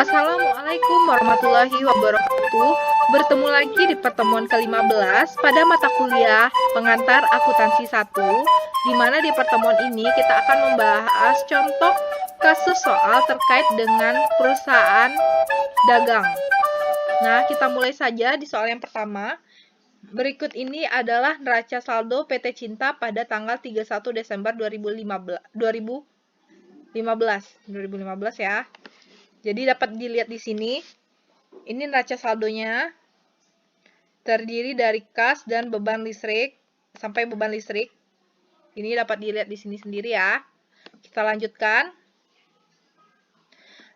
Assalamualaikum warahmatullahi wabarakatuh. Bertemu lagi di pertemuan ke-15 pada mata kuliah Pengantar Akuntansi 1, di mana di pertemuan ini kita akan membahas contoh kasus soal terkait dengan perusahaan dagang. Nah, kita mulai saja di soal yang pertama. Berikut ini adalah neraca saldo PT Cinta pada tanggal 31 Desember 2015 ya. Jadi dapat dilihat di sini. Ini neraca saldonya terdiri dari kas dan beban listrik sampai beban listrik. Ini dapat dilihat di sini sendiri ya. Kita lanjutkan.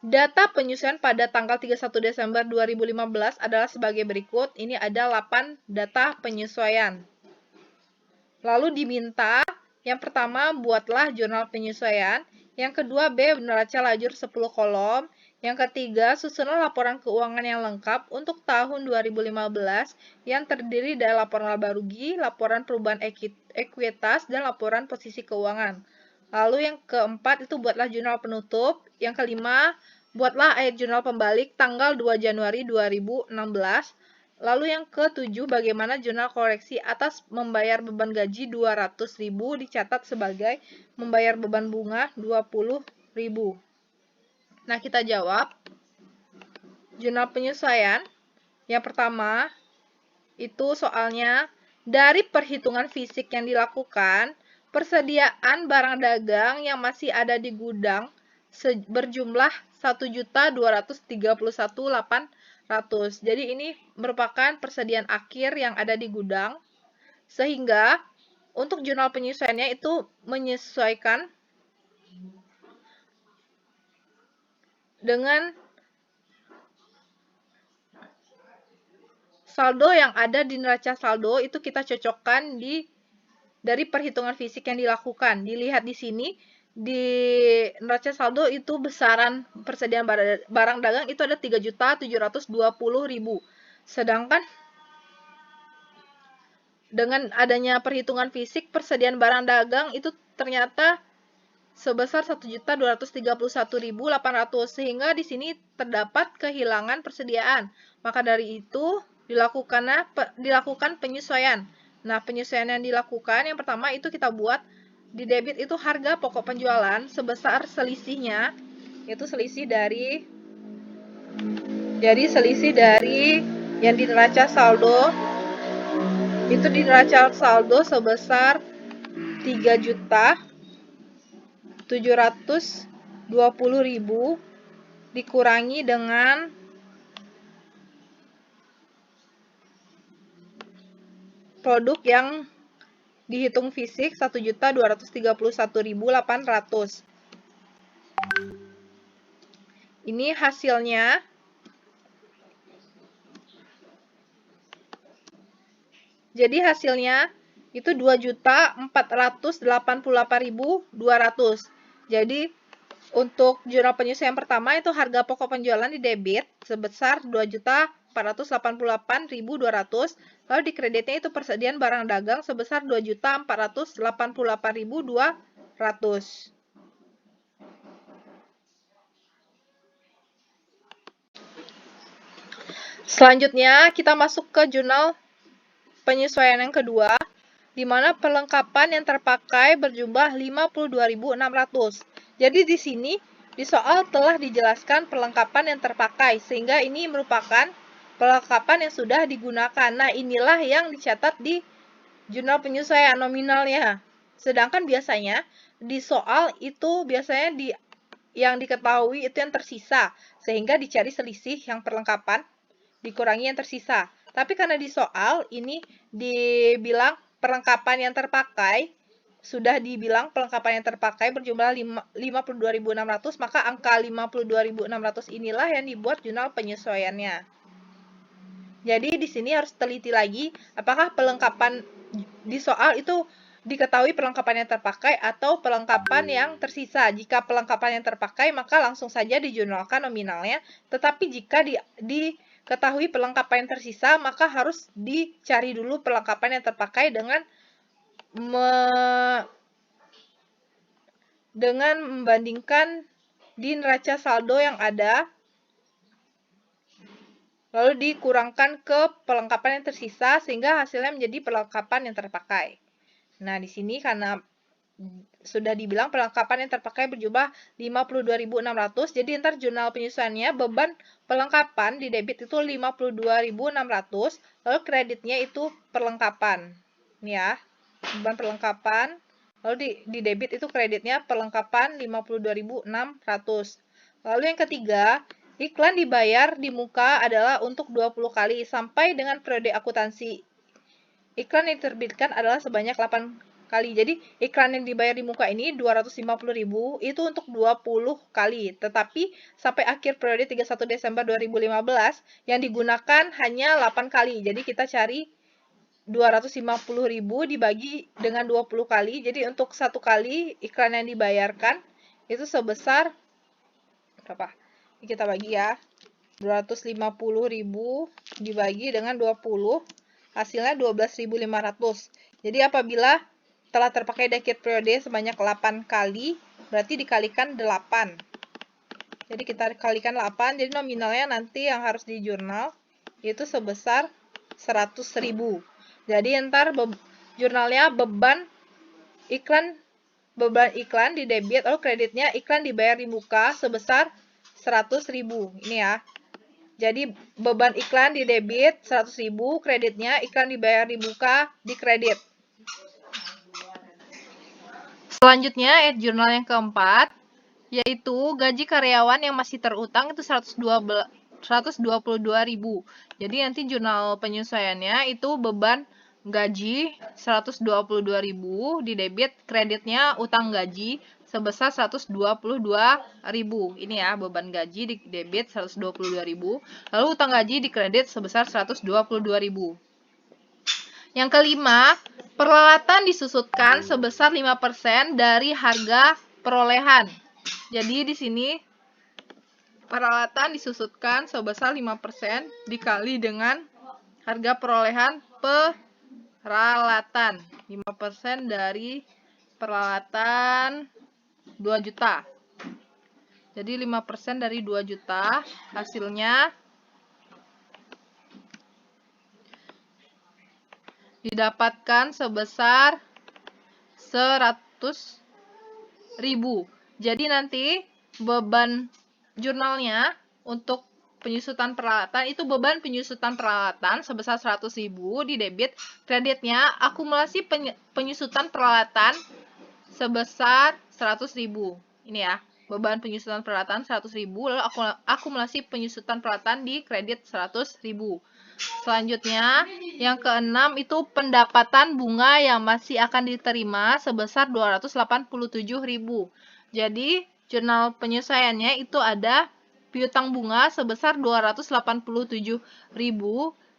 Data penyesuaian pada tanggal 31 Desember 2015 adalah sebagai berikut. Ini ada 8 data penyesuaian. Lalu diminta, yang pertama, buatlah jurnal penyesuaian. Yang kedua, B, neraca lajur 10 kolom. Yang ketiga, susunlah laporan keuangan yang lengkap untuk tahun 2015 yang terdiri dari laporan laba rugi, laporan perubahan ekuitas, dan laporan posisi keuangan. Lalu yang keempat itu buatlah jurnal penutup. Yang kelima, buatlah jurnal pembalik tanggal 2 Januari 2016. Lalu yang ketujuh, bagaimana jurnal koreksi atas membayar beban gaji 200.000 dicatat sebagai membayar beban bunga 20.000. Nah, kita jawab. Jurnal penyesuaian. Yang pertama, itu soalnya dari perhitungan fisik yang dilakukan, persediaan barang dagang yang masih ada di gudang berjumlah 1.231.800. Jadi ini merupakan persediaan akhir yang ada di gudang. Sehingga untuk jurnal penyesuaiannya itu menyesuaikan dengan saldo yang ada di neraca saldo, itu kita cocokkan dari perhitungan fisik yang dilakukan. Dilihat di sini, di neraca saldo itu besaran persediaan barang dagang itu ada 3.720.000. Sedangkan dengan adanya perhitungan fisik, persediaan barang dagang itu ternyata sebesar 1.231.800, sehingga di sini terdapat kehilangan persediaan. Maka dari itu dilakukan penyesuaian. Nah, penyesuaian yang dilakukan yang pertama itu kita buat di debit itu harga pokok penjualan sebesar selisihnya, yaitu selisih dari yang di neraca saldo. Itu di neraca saldo sebesar 3.720.000 dikurangi dengan produk yang dihitung fisik 1.231.800. Ini hasilnya. Jadi hasilnya itu 2.488.200. Jadi untuk jurnal penyesuaian pertama itu harga pokok penjualan di debit sebesar 2.488.200. Lalu di kreditnya itu persediaan barang dagang sebesar 2.488.200. Selanjutnya kita masuk ke jurnal penyesuaian yang kedua, di mana perlengkapan yang terpakai berjumlah 52.600. Jadi di sini di soal telah dijelaskan perlengkapan yang terpakai, sehingga ini merupakan perlengkapan yang sudah digunakan. Nah, inilah yang dicatat di jurnal penyesuaian nominalnya. Sedangkan biasanya di soal itu biasanya yang diketahui itu yang tersisa, sehingga dicari selisih yang perlengkapan dikurangi yang tersisa. Tapi karena di soal ini dibilang perlengkapan yang terpakai, sudah dibilang perlengkapan yang terpakai berjumlah 52.600, maka angka 52.600 inilah yang dibuat jurnal penyesuaiannya. Jadi di sini harus teliti lagi apakah perlengkapan di soal itu diketahui perlengkapan yang terpakai atau perlengkapan yang tersisa. Jika perlengkapan yang terpakai, maka langsung saja dijurnalkan nominalnya. Tetapi jika diketahui perlengkapan yang tersisa, maka harus dicari dulu perlengkapan yang terpakai dengan membandingkan di neraca saldo yang ada lalu dikurangkan ke perlengkapan yang tersisa sehingga hasilnya menjadi perlengkapan yang terpakai. Nah, di sini karena sudah dibilang perlengkapan yang terpakai berjumlah 52.600, jadi ntar jurnal penyesuaiannya beban perlengkapan di debit itu 52.600, lalu kreditnya itu perlengkapan. Ini ya, beban perlengkapan, lalu di debit itu kreditnya perlengkapan 52.600. Lalu yang ketiga, iklan dibayar di muka adalah untuk 20 kali sampai dengan periode akuntansi. Iklan yang diterbitkan adalah sebanyak 8 kali. Jadi iklan yang dibayar di muka ini 250.000 itu untuk 20 kali. Tetapi sampai akhir periode 31 Desember 2015 yang digunakan hanya 8 kali. Jadi kita cari 250.000 dibagi dengan 20 kali. Jadi untuk satu kali iklan yang dibayarkan itu sebesar berapa? Ini kita bagi ya. 250.000 dibagi dengan 20, hasilnya 12.500. Jadi apabila telah terpakai di akhir periode sebanyak 8 kali, berarti dikalikan 8. Jadi kita kalikan 8, jadi nominalnya nanti yang harus di jurnal itu sebesar 100.000. Jadi ntar jurnalnya beban iklan di debit atau kreditnya iklan dibayar di muka sebesar 100.000. Ini ya. Jadi beban iklan di debit 100.000, kreditnya iklan dibayar di muka di kredit. Selanjutnya jurnal yang keempat yaitu gaji karyawan yang masih terutang itu 122.000. Jadi nanti jurnal penyesuaiannya itu beban gaji 122.000 di debit, kreditnya utang gaji sebesar 122.000. Ini ya, beban gaji di debit 122.000, lalu utang gaji di kredit sebesar 122.000. Yang kelima, peralatan disusutkan sebesar 5% dari harga perolehan. Jadi di sini peralatan disusutkan sebesar 5% dikali dengan harga perolehan peralatan. 5% dari peralatan 2 juta. Jadi 5% dari 2 juta, hasilnya didapatkan sebesar 100.000. Jadi nanti beban jurnalnya untuk penyusutan peralatan itu beban penyusutan peralatan sebesar 100.000 di debit, kreditnya akumulasi penyusutan peralatan sebesar 100.000. Ini ya, beban penyusutan peralatan 100.000 lalu akumulasi penyusutan peralatan di kredit 100.000. Selanjutnya, yang keenam itu pendapatan bunga yang masih akan diterima sebesar 287.000. Jadi, jurnal penyesuaiannya itu ada piutang bunga sebesar 287.000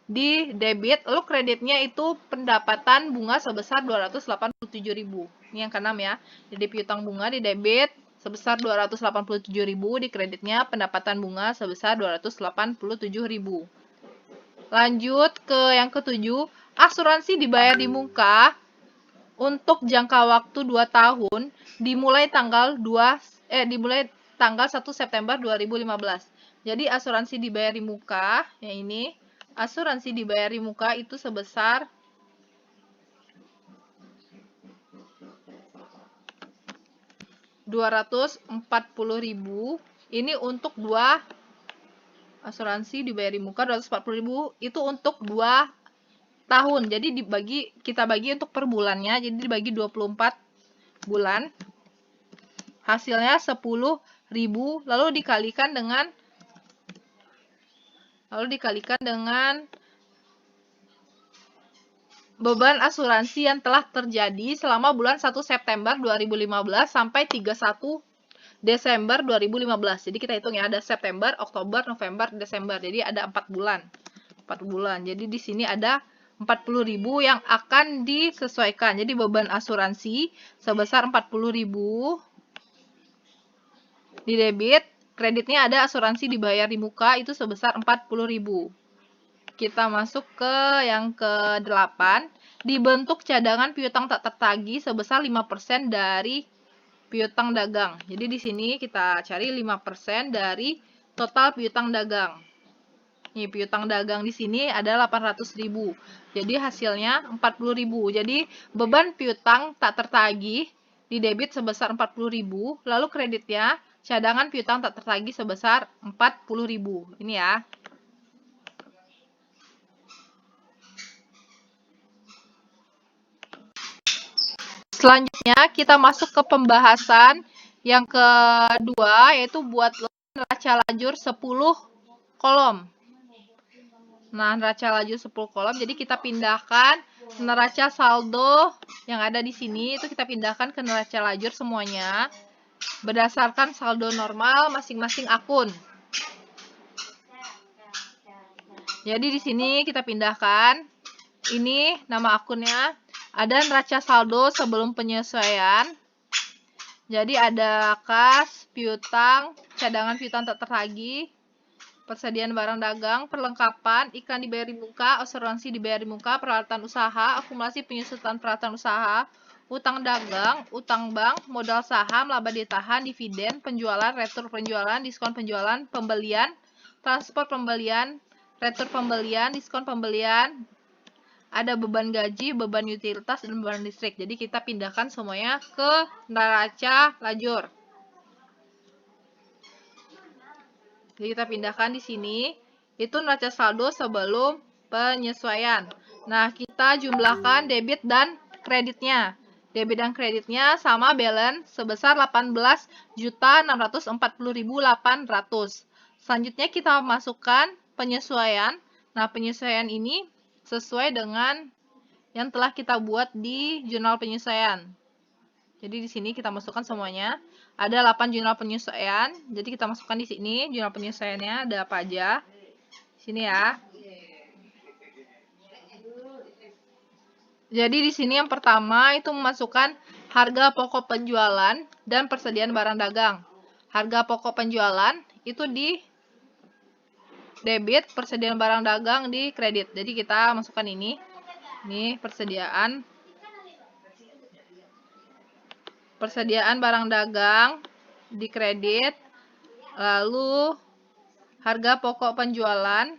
di debit, lalu kreditnya itu pendapatan bunga sebesar 287.000. Ini yang keenam ya. Jadi piutang bunga di debit sebesar 287.000, di kreditnya pendapatan bunga sebesar 287.000. Lanjut ke yang ketujuh, asuransi dibayar di muka untuk jangka waktu 2 tahun dimulai tanggal 1 September 2015. Jadi asuransi dibayar di muka, ya ini, asuransi dibayar di muka itu sebesar 240.000. Ini untuk 2 asuransi dibayar di muka 240.000 itu untuk 2 tahun. Jadi kita bagi untuk per bulannya. Jadi dibagi 24 bulan. Hasilnya 10.000 lalu dikalikan dengan beban asuransi yang telah terjadi selama bulan 1 September 2015 sampai 31 Desember 2015. Jadi kita hitung ya, ada September, Oktober, November, Desember. Jadi ada 4 bulan. 4 bulan. Jadi di sini ada 40.000 yang akan disesuaikan. Jadi beban asuransi sebesar 40.000 di debit, kreditnya ada asuransi dibayar di muka itu sebesar 40.000. Kita masuk ke yang ke-8, dibentuk cadangan piutang tak tertagih sebesar 5% dari piutang dagang. Jadi di sini kita cari 5% dari total piutang dagang. Nih, piutang dagang di sini ada 800.000. Jadi hasilnya 40.000. Jadi beban piutang tak tertagih di debit sebesar 40.000, lalu kreditnya cadangan piutang tak tertagih sebesar 40.000. Ini ya. Selanjutnya kita masuk ke pembahasan yang kedua, yaitu buat neraca lajur 10 kolom. Nah, neraca lajur 10 kolom, jadi kita pindahkan neraca saldo yang ada di sini, itu kita pindahkan ke neraca lajur semuanya, berdasarkan saldo normal masing-masing akun. Jadi di sini kita pindahkan, ini nama akunnya, ada neraca saldo sebelum penyesuaian. Jadi ada kas, piutang, cadangan piutang tak tertagih, persediaan barang dagang, perlengkapan, iklan dibayar di muka, asuransi dibayar di muka, peralatan usaha, akumulasi penyusutan peralatan usaha, utang dagang, utang bank, modal saham, laba ditahan, dividen, penjualan, retur penjualan, diskon penjualan, pembelian, transport pembelian, retur pembelian, diskon pembelian, ada beban gaji, beban utilitas, dan beban listrik. Jadi kita pindahkan semuanya ke neraca lajur. Jadi kita pindahkan di sini, itu neraca saldo sebelum penyesuaian. Nah, kita jumlahkan debit dan kreditnya. Debit dan kreditnya sama balance sebesar 18.640.800. Selanjutnya kita masukkan penyesuaian. Nah, penyesuaian ini sesuai dengan yang telah kita buat di jurnal penyesuaian. Jadi di sini kita masukkan semuanya. Ada 8 jurnal penyesuaian. Jadi kita masukkan di sini jurnal penyesuaiannya ada apa aja. Sini ya. Jadi di sini yang pertama itu memasukkan harga pokok penjualan dan persediaan barang dagang. Harga pokok penjualan itu di debit, persediaan barang dagang di kredit. Jadi kita masukkan ini. Ini persediaan barang dagang di kredit, lalu harga pokok penjualan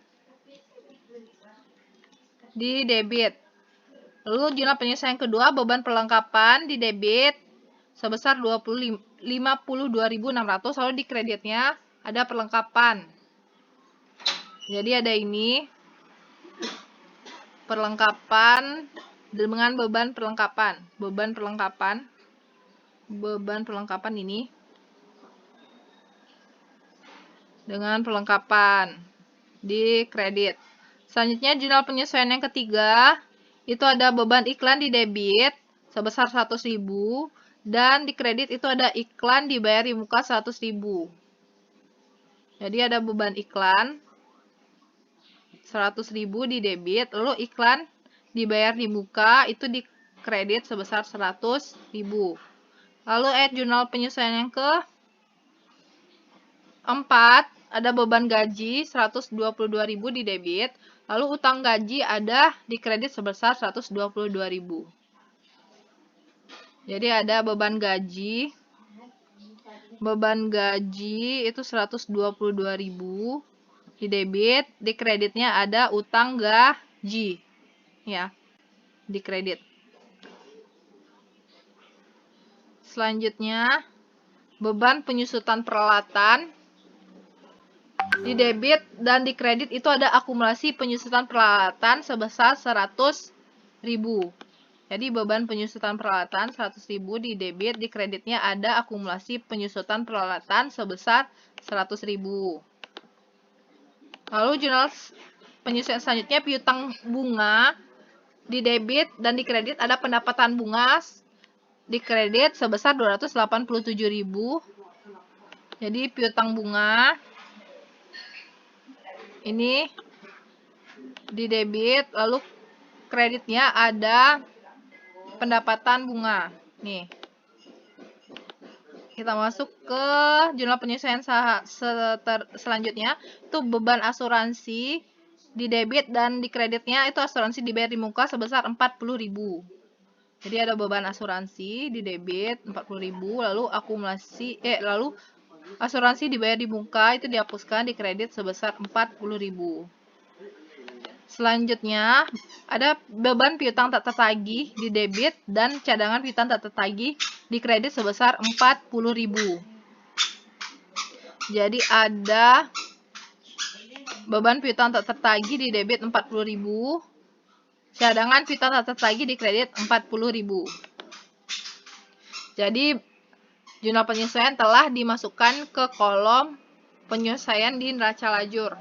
di debit. Lalu jurnal penyesuaian kedua, beban perlengkapan di debit sebesar 52.600, lalu di kreditnya ada perlengkapan. Jadi ada ini perlengkapan dengan beban perlengkapan. Beban perlengkapan ini dengan perlengkapan di kredit. Selanjutnya jurnal penyesuaian yang ketiga, itu ada beban iklan di debit sebesar 100.000 dan di kredit itu ada iklan dibayar di muka 100.000. Jadi ada beban iklan 100.000 di debit, lalu iklan dibayar di muka itu di kredit sebesar 100.000. Lalu jurnal penyesuaian yang keempat, ada beban gaji 122.000 di debit, lalu utang gaji ada di kredit sebesar 122.000. Jadi ada beban gaji itu 122.000 di debit, di kreditnya ada utang gaji ya, di kredit. Selanjutnya beban penyusutan peralatan di debit dan di kredit itu ada akumulasi penyusutan peralatan sebesar 100.000. Jadi beban penyusutan peralatan 100.000 di debit, di kreditnya ada akumulasi penyusutan peralatan sebesar 100.000. Lalu jurnal penyesuaian selanjutnya piutang bunga di debit dan di kredit ada pendapatan bunga di kredit sebesar 287.000. Jadi piutang bunga ini di debit, lalu kreditnya ada pendapatan bunga. Nih. Kita masuk ke jurnal penyesuaian selanjutnya, itu beban asuransi di debit dan di kreditnya itu asuransi dibayar di muka sebesar 40.000. Jadi ada beban asuransi di debit 40.000, lalu lalu asuransi dibayar di muka itu dihapuskan di kredit sebesar 40.000. Selanjutnya, ada beban piutang tak tertagih di debit dan cadangan piutang tak tertagih di kredit sebesar 40.000. Jadi ada beban piutang tak tertagih di debit 40.000, cadangan piutang tak tertagih di kredit 40.000. Jadi jurnal penyesuaian telah dimasukkan ke kolom penyesuaian di neraca lajur.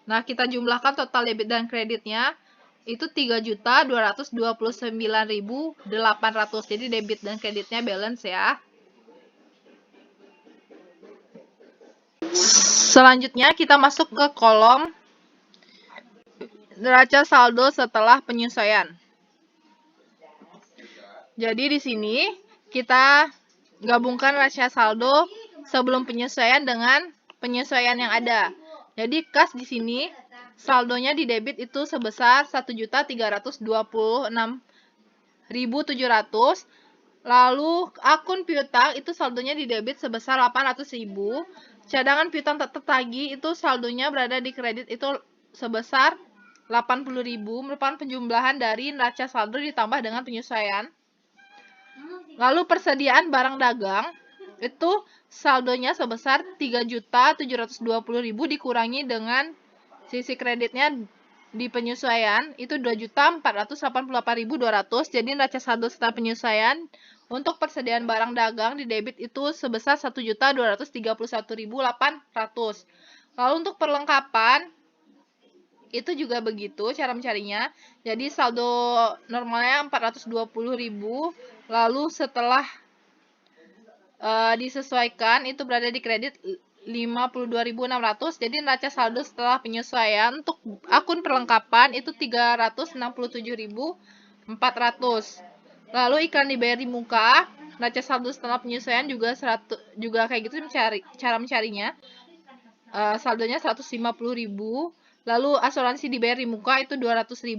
Nah, kita jumlahkan total debit dan kreditnya itu 3.229.800. Jadi debit dan kreditnya balance ya. Selanjutnya kita masuk ke kolom neraca saldo setelah penyesuaian. Jadi di sini kita gabungkan neraca saldo sebelum penyesuaian dengan penyesuaian yang ada. Jadi kas di sini saldonya di debit itu sebesar 1.326.700. Lalu akun piutang itu saldonya di debit sebesar 800.000. Cadangan piutang tak tertagih itu saldonya berada di kredit itu sebesar 80.000, merupakan penjumlahan dari neraca saldo ditambah dengan penyesuaian. Lalu persediaan barang dagang itu saldonya sebesar 3.720.000 dikurangi dengan sisi kreditnya di penyesuaian itu 2.488.200. Jadi neraca saldo setelah penyesuaian untuk persediaan barang dagang di debit itu sebesar 1.231.800. Lalu untuk perlengkapan itu juga begitu cara mencarinya. Jadi saldo normalnya 420.000, lalu setelah disesuaikan itu berada di kredit 52.600. Jadi neraca saldo setelah penyesuaian untuk akun perlengkapan itu 367.400. Lalu iklan dibayar di muka, neraca saldo setelah penyesuaian juga kayak gitu cara mencarinya. Saldonya 150.000. Lalu asuransi dibayar di muka itu 200.000.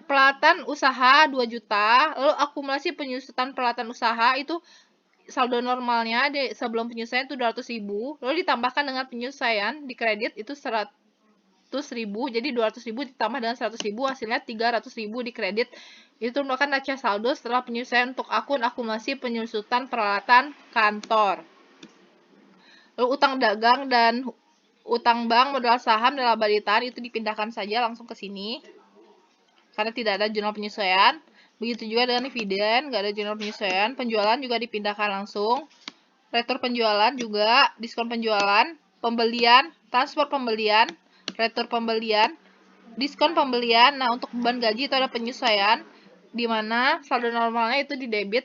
Peralatan usaha 2 juta. Lalu akumulasi penyusutan peralatan usaha itu saldo normalnya sebelum penyesuaian itu 200.000. Lalu ditambahkan dengan penyesuaian di kredit itu 100.000. Jadi 200.000 ditambah dengan 100.000 hasilnya 300.000 di kredit. Itu merupakan neraca saldo setelah penyesuaian untuk akun akumulasi penyusutan peralatan kantor. Lalu utang dagang dan utang bank, modal saham, dan laba ditahan itu dipindahkan saja langsung ke sini karena tidak ada jurnal penyesuaian. Begitu juga dengan dividen, nggak ada jurnal penyesuaian. Penjualan juga dipindahkan langsung. Retur penjualan juga, diskon penjualan, pembelian, transport pembelian, retur pembelian, diskon pembelian. Nah, untuk beban gaji itu ada penyesuaian, di mana saldo normalnya itu di debit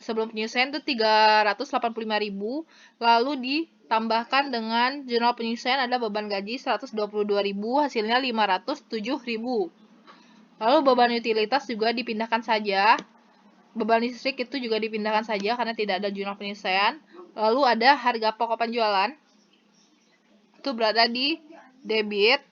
sebelum penyesuaian itu 385.000, lalu ditambahkan dengan jurnal penyesuaian ada beban gaji 122.000, hasilnya 507.000. Lalu beban utilitas juga dipindahkan saja. Beban listrik itu juga dipindahkan saja karena tidak ada jurnal penyesuaian. Lalu ada harga pokok penjualan. Itu berada di debit.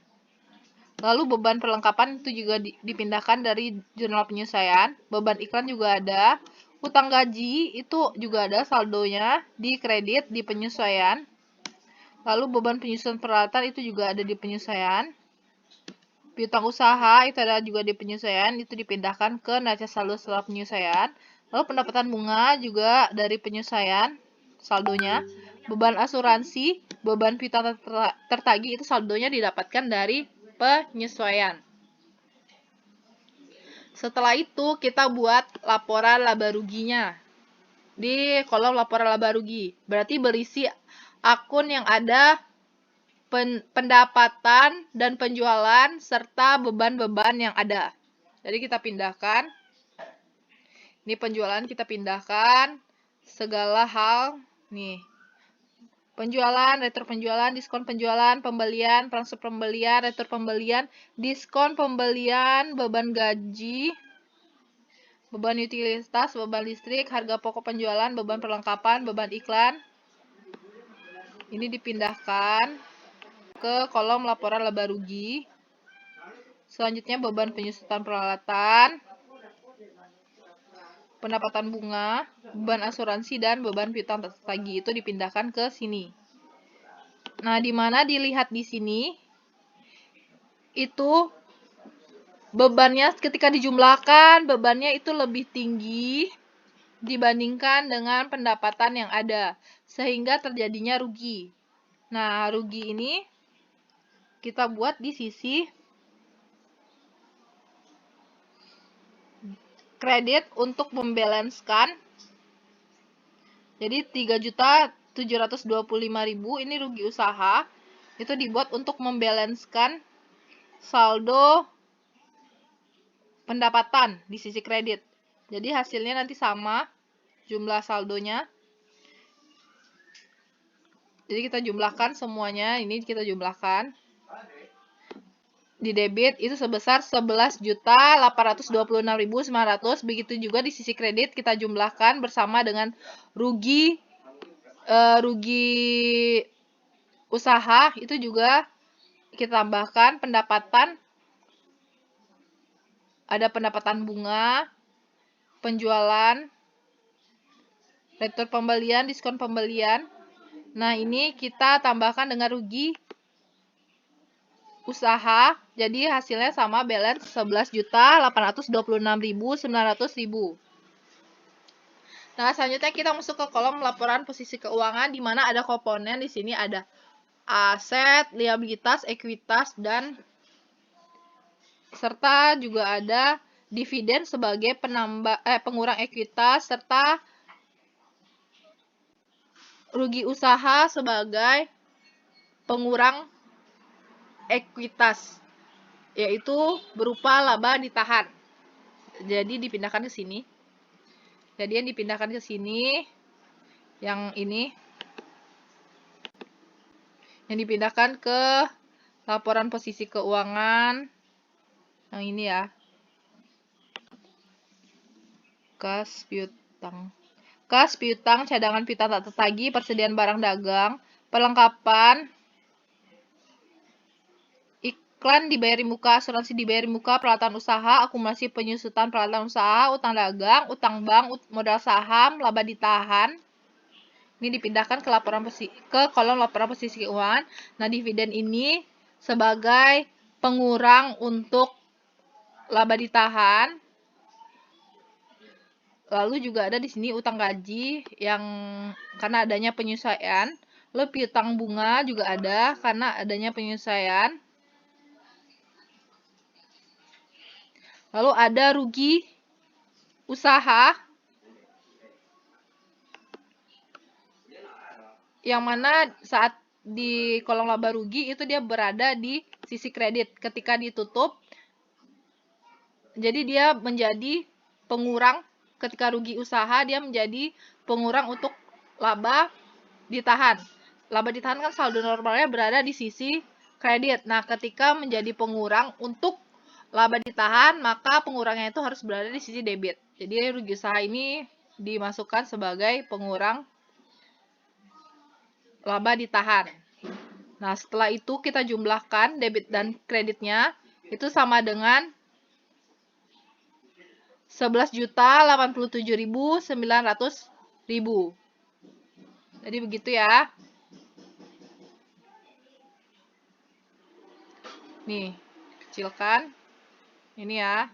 Lalu beban perlengkapan itu juga dipindahkan dari jurnal penyesuaian. Beban iklan juga ada. Utang gaji itu juga ada saldonya di kredit di penyesuaian. Lalu beban penyusunan peralatan itu juga ada di penyesuaian. Piutang usaha itu ada juga di penyesuaian, itu dipindahkan ke neraca saldo setelah penyesuaian. Lalu pendapatan bunga juga dari penyesuaian saldonya. Beban asuransi, beban piutang tertagih itu saldonya didapatkan dari penyesuaian. Setelah itu kita buat laporan laba ruginya di kolom laporan laba rugi. Berarti berisi akun yang ada pendapatan dan penjualan serta beban-beban yang ada. Jadi kita pindahkan. Ini penjualan kita pindahkan segala hal nih. Penjualan, retur penjualan, diskon penjualan, pembelian, transfer pembelian, retur pembelian, diskon pembelian, beban gaji, beban utilitas, beban listrik, harga pokok penjualan, beban perlengkapan, beban iklan. Ini dipindahkan ke kolom laporan laba rugi. Selanjutnya beban penyusutan peralatan, pendapatan bunga, beban asuransi, dan beban piutang tertagih itu dipindahkan ke sini. Nah, di mana dilihat di sini itu bebannya ketika dijumlahkan, bebannya itu lebih tinggi dibandingkan dengan pendapatan yang ada, sehingga terjadinya rugi. Nah, rugi ini kita buat di sisi kredit untuk membalanskan. Jadi 3.725.000 ini rugi usaha, itu dibuat untuk membalanskan saldo pendapatan di sisi kredit. Jadi hasilnya nanti sama jumlah saldonya. Jadi kita jumlahkan semuanya, ini kita jumlahkan. Di debit itu sebesar 11.826.900. Begitu juga di sisi kredit kita jumlahkan bersama dengan rugi usaha, itu juga kita tambahkan pendapatan. Ada pendapatan bunga, penjualan, retur pembelian, diskon pembelian. Nah, ini kita tambahkan dengan rugi usaha, jadi hasilnya sama, balance 11.826.900. Nah, selanjutnya kita masuk ke kolom laporan posisi keuangan, di mana ada komponen di sini ada aset, liabilitas, ekuitas, dan serta juga ada dividen sebagai pengurang ekuitas, serta rugi usaha sebagai pengurang ekuitas, yaitu berupa laba ditahan. Jadi dipindahkan ke sini. Jadi yang dipindahkan ke sini, yang ini, yang dipindahkan ke laporan posisi keuangan, yang ini ya, kas piutang. Kas piutang, cadangan piutang tak tertagih, persediaan barang dagang, perlengkapan, iklan dibayar muka, asuransi dibayar muka, peralatan usaha, akumulasi penyusutan peralatan usaha, utang dagang, utang bank, modal saham, laba ditahan. Ini dipindahkan ke kolom laporan posisi keuangan. Nah, dividen ini sebagai pengurang untuk laba ditahan. Lalu juga ada di sini utang gaji yang karena adanya penyesuaian. Lalu piutang bunga juga ada karena adanya penyesuaian. Lalu ada rugi usaha, yang mana saat di kolom laba rugi itu dia berada di sisi kredit. Ketika ditutup, jadi dia menjadi pengurang. Ketika rugi usaha, dia menjadi pengurang untuk laba ditahan. Laba ditahan kan saldo normalnya berada di sisi kredit. Nah, ketika menjadi pengurang untuk laba ditahan, maka pengurangnya itu harus berada di sisi debit. Jadi rugi usaha ini dimasukkan sebagai pengurang laba ditahan. Nah, setelah itu kita jumlahkan debit dan kreditnya, itu sama dengan 11.087.900.000. Jadi begitu ya. Nih, kecilkan. Ini ya.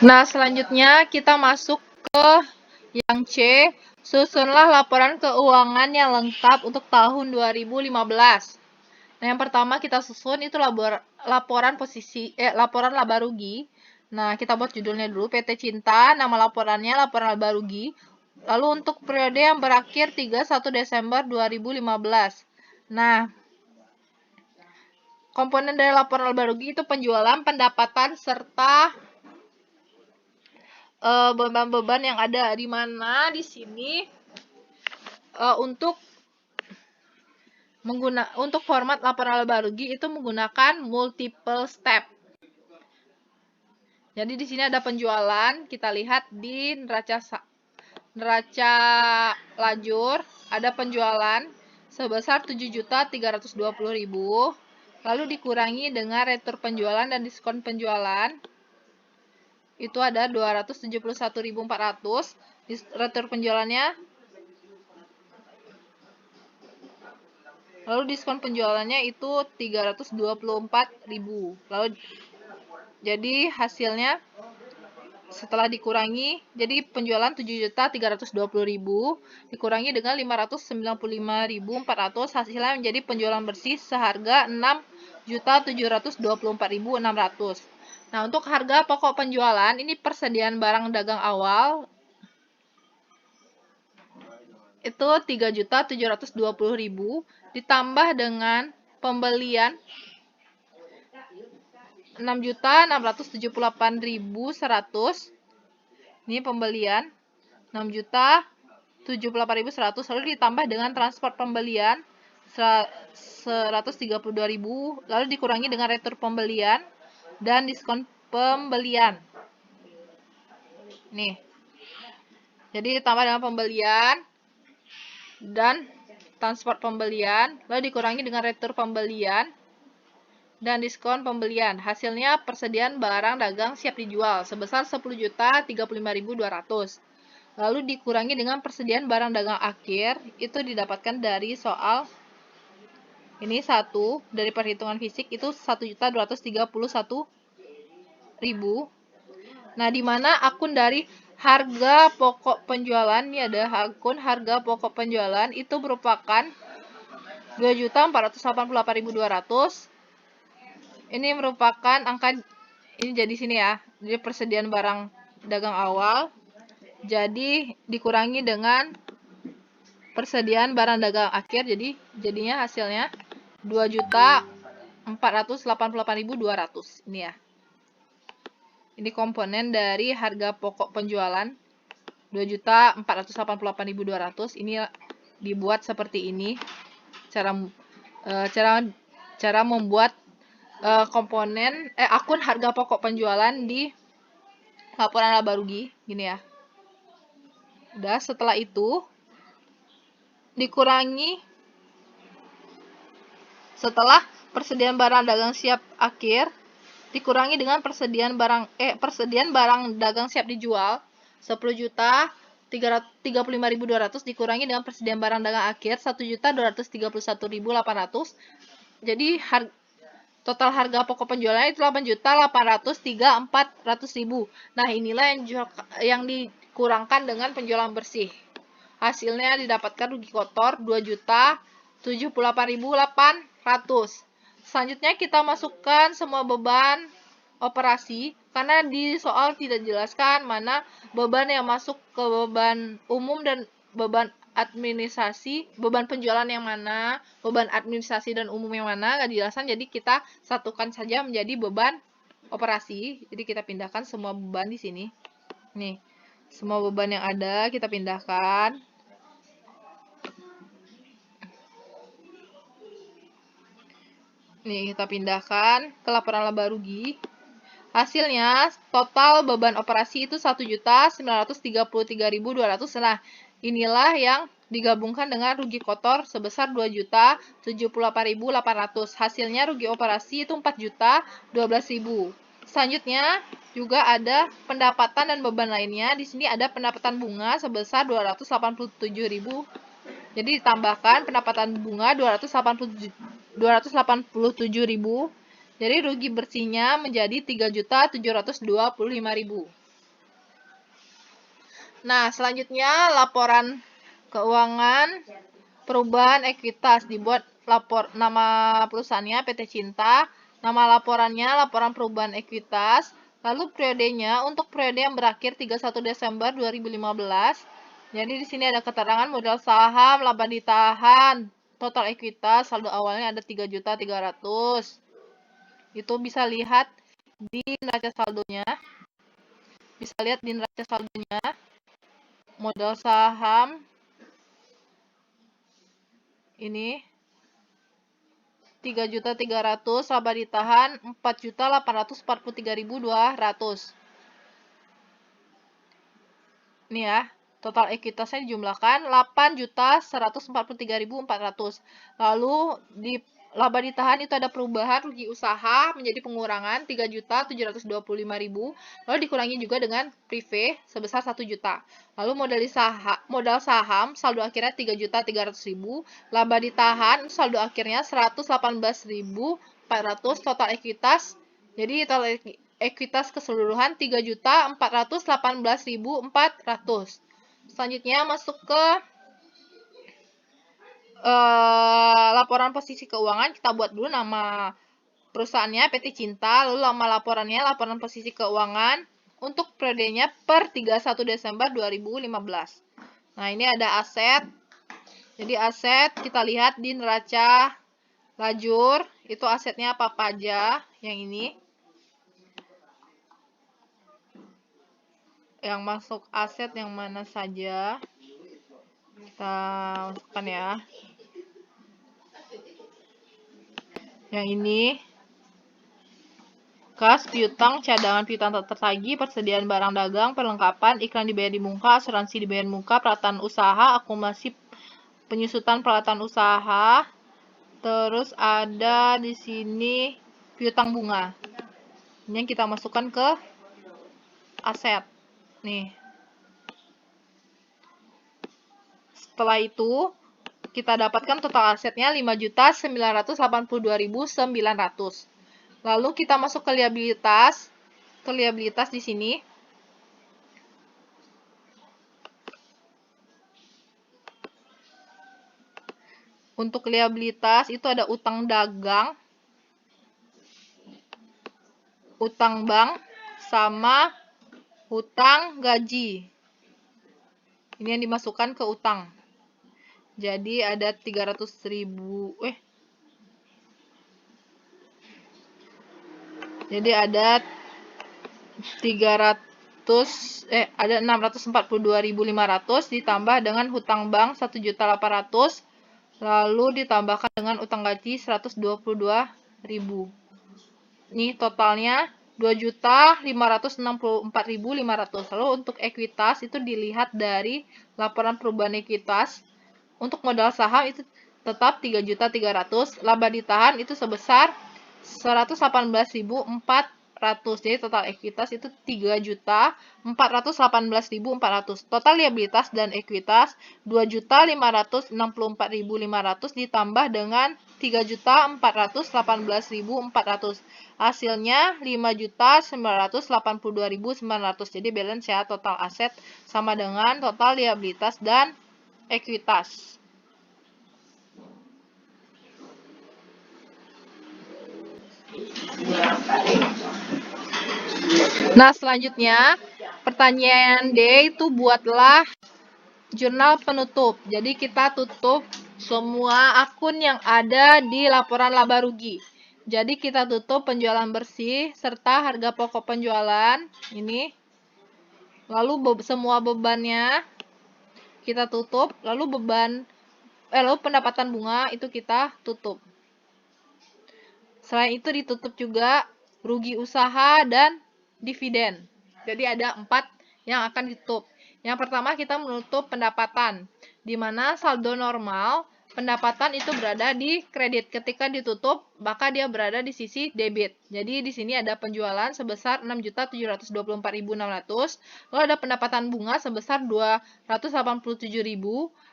Nah, selanjutnya kita masuk ke yang C. Susunlah laporan keuangan yang lengkap untuk tahun 2015. Nah, yang pertama kita susun itu laporan laba rugi. Nah, kita buat judulnya dulu, PT Cinta, nama laporannya laporan laba rugi. Lalu untuk periode yang berakhir 31 Desember 2015. Nah, komponen dari laporan laba rugi itu penjualan, pendapatan, serta beban-beban yang ada, di mana di sini untuk format laporan laba rugi itu menggunakan multiple step. Jadi di sini ada penjualan, kita lihat di neraca lajur ada penjualan sebesar 7.320.000. lalu dikurangi dengan retur penjualan dan diskon penjualan, itu ada 271.400. Retur penjualannya, lalu diskon penjualannya itu 324.000. Lalu jadi hasilnya setelah dikurangi, jadi penjualan 7.320.000 dikurangi dengan 595.400, hasilnya menjadi penjualan bersih seharga 6.724.600. Nah, untuk harga pokok penjualan ini persediaan barang dagang awal itu 3.720.000 ditambah dengan pembelian 6.678.100. Ini pembelian 6.078.100, lalu ditambah dengan transport pembelian 132.000, lalu dikurangi dengan retur pembelian dan diskon pembelian. Nih. Jadi ditambah dengan pembelian dan transport pembelian, lalu dikurangi dengan retur pembelian dan diskon pembelian. Hasilnya persediaan barang dagang siap dijual sebesar 10.035.200. Lalu dikurangi dengan persediaan barang dagang akhir, itu didapatkan dari soal ini satu, dari perhitungan fisik itu 1.231.000. Nah, di mana akun dari harga pokok penjualan, ini ada akun harga pokok penjualan itu merupakan 2.488.200. Ini merupakan angka, ini jadi sini ya, jadi persediaan barang dagang awal, jadi dikurangi dengan persediaan barang dagang akhir, jadi jadinya hasilnya 2.488.200. Ini ya. Ini komponen dari harga pokok penjualan 2.488.200. Ini dibuat seperti ini. Cara membuat komponen akun harga pokok penjualan di laporan laba rugi, gini ya. Udah, setelah itu dikurangi setelah persediaan barang dagang siap akhir dikurangi dengan persediaan barang dagang siap dijual 10.335.200 dikurangi dengan persediaan barang dagang akhir 1.231.800. Jadi total harga pokok penjualannya itu 8.803.400.000. Nah, inilah yang dikurangkan dengan penjualan bersih. Hasilnya didapatkan rugi kotor 2.078.800. Selanjutnya kita masukkan semua beban operasi, karena di soal tidak dijelaskan mana beban yang masuk ke beban umum dan beban administrasi, beban penjualan yang mana, beban administrasi dan umum yang mana, nggak dijelaskan, jadi kita satukan saja menjadi beban operasi. Jadi kita pindahkan semua beban di sini. Nih, semua beban yang ada kita pindahkan. Nih, kita pindahkan ke laporan laba rugi. Hasilnya, total beban operasi itu 1.933.200. Nah, inilah yang digabungkan dengan rugi kotor sebesar 2.078.800. Hasilnya rugi operasi itu 4.012.000. Selanjutnya, juga ada pendapatan dan beban lainnya. Di sini ada pendapatan bunga sebesar 287.000. Jadi ditambahkan pendapatan bunga 287.000. Jadi rugi bersihnya menjadi 3.725.000. Nah, selanjutnya laporan keuangan perubahan ekuitas, dibuat nama perusahaannya PT Cinta, nama laporannya laporan perubahan ekuitas, lalu periodenya untuk periode yang berakhir 31 Desember 2015. Jadi di sini ada keterangan modal saham, laba ditahan, total ekuitas, saldo awalnya ada 3.300.000. Itu bisa lihat di neraca saldonya. Bisa lihat di neraca saldonya. Modal saham ini 3.300.000, laba ditahan 4.843.200. Ini ya, total ekuitasnya dijumlahkan 8.143.400. Lalu di laba ditahan itu ada perubahan rugi usaha menjadi pengurangan 3.725.000, lalu dikurangi juga dengan prive sebesar 1 juta. Lalu modal saham saldo akhirnya 3.300.000, laba ditahan saldo akhirnya 118.400, total ekuitas. Jadi total ekuitas keseluruhan 3.418.400. Selanjutnya masuk ke laporan posisi keuangan. Kita buat dulu nama perusahaannya PT Cinta, lalu nama laporannya laporan posisi keuangan untuk periodenya per 31 Desember 2015. Nah, ini ada aset. Jadi aset kita lihat di neraca lajur, itu asetnya apa aja yang ini. Yang masuk aset yang mana saja. Kita masukkan ya. Yang ini kas, piutang, cadangan piutang tak tertagih, persediaan barang dagang, perlengkapan, iklan dibayar di muka, asuransi dibayar di muka, peralatan usaha, akumulasi penyusutan peralatan usaha. Terus ada di sini piutang bunga. Ini yang kita masukkan ke aset. Nih. Setelah itu kita dapatkan total asetnya 5.982.900. Lalu kita masuk ke liabilitas. Ke liabilitas di sini. Untuk liabilitas itu ada utang dagang, utang bank, sama hutang gaji. Ini yang dimasukkan ke utang. Jadi ada 300.000. Jadi ada 642.500 ditambah dengan hutang bank 1.800.000, lalu ditambahkan dengan utang gaji 122.000. Ini totalnya 2.564.500. Lalu untuk ekuitas itu dilihat dari laporan perubahan ekuitas. Untuk modal saham itu tetap 3.300.000, laba ditahan itu sebesar 118.400. Jadi total ekuitas itu 3.418.400. Total liabilitas dan ekuitas 2.564.500 ditambah dengan 3.418.400. Hasilnya 5.982.900. Jadi balance ya, total aset sama dengan total liabilitas dan ekuitas. Nah, selanjutnya pertanyaan D itu buatlah jurnal penutup. Jadi kita tutup semua akun yang ada di laporan laba rugi. Jadi kita tutup penjualan bersih serta harga pokok penjualan ini. Lalu semua bebannya kita tutup, lalu pendapatan bunga itu kita tutup. Selain itu ditutup juga rugi usaha dan dividen. Jadi ada 4 yang akan ditutup. Yang pertama kita menutup pendapatan, di mana saldo normal pendapatan itu berada di kredit. Ketika ditutup, maka dia berada di sisi debit. Jadi di sini ada penjualan sebesar 6.724.600, lalu ada pendapatan bunga sebesar 287.000,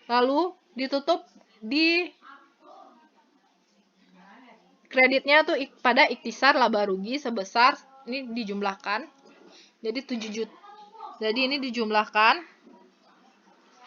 lalu ditutup di kreditnya tuh pada ikhtisar laba rugi sebesar, ini dijumlahkan, jadi 7 juta. Jadi ini dijumlahkan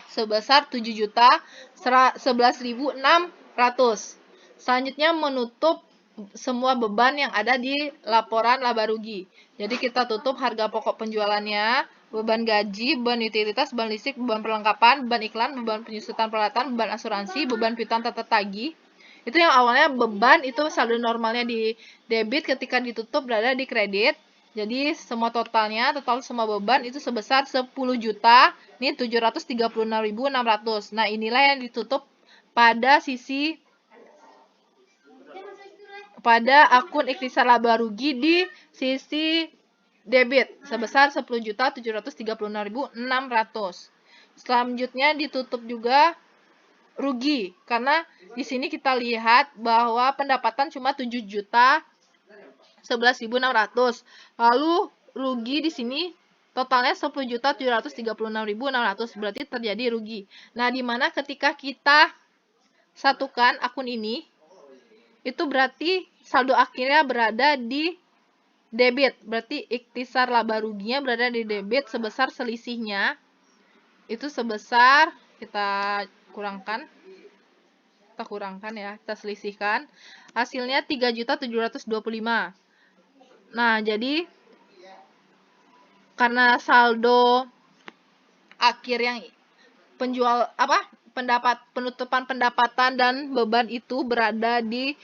sebesar 7.011.600. Selanjutnya menutup semua beban yang ada di laporan laba rugi. Jadi kita tutup harga pokok penjualannya, beban gaji, beban utilitas, beban listrik, beban perlengkapan, beban iklan, beban penyusutan peralatan, beban asuransi, beban piutang tak tertagih. Itu yang awalnya beban itu saldo normalnya di debit, ketika ditutup berada di kredit. Jadi semua totalnya, total semua beban itu sebesar 10 juta. Ini 736.600. Nah, inilah yang ditutup pada akun ikhtisar laba rugi di sisi debit sebesar 10.736.600. Selanjutnya ditutup juga rugi karena di sini kita lihat bahwa pendapatan cuma 7.011.600. Lalu rugi di sini totalnya 10.736.600, berarti terjadi rugi. Nah, dimana ketika kita satukan akun ini, itu berarti saldo akhirnya berada di debit. Berarti ikhtisar laba ruginya berada di debit sebesar selisihnya. Itu sebesar, kita kurangkan ya, kita selisihkan. Hasilnya 3.725. Nah, jadi karena saldo akhir yang penutupan pendapatan dan beban itu berada di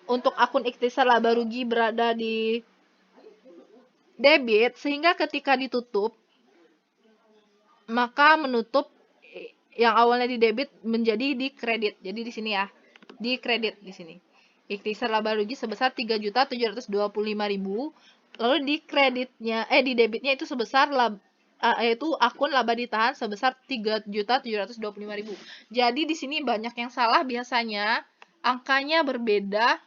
untuk akun ikhtisar laba rugi berada di debit, sehingga ketika ditutup maka menutup yang awalnya di debit menjadi di kredit. Jadi di sini ya, di kredit di sini. Ikhtisar laba rugi sebesar 3.725.000. Lalu di kreditnya di debitnya itu sebesar yaitu akun laba ditahan sebesar 3.725.000. Jadi di sini banyak yang salah, biasanya angkanya berbeda,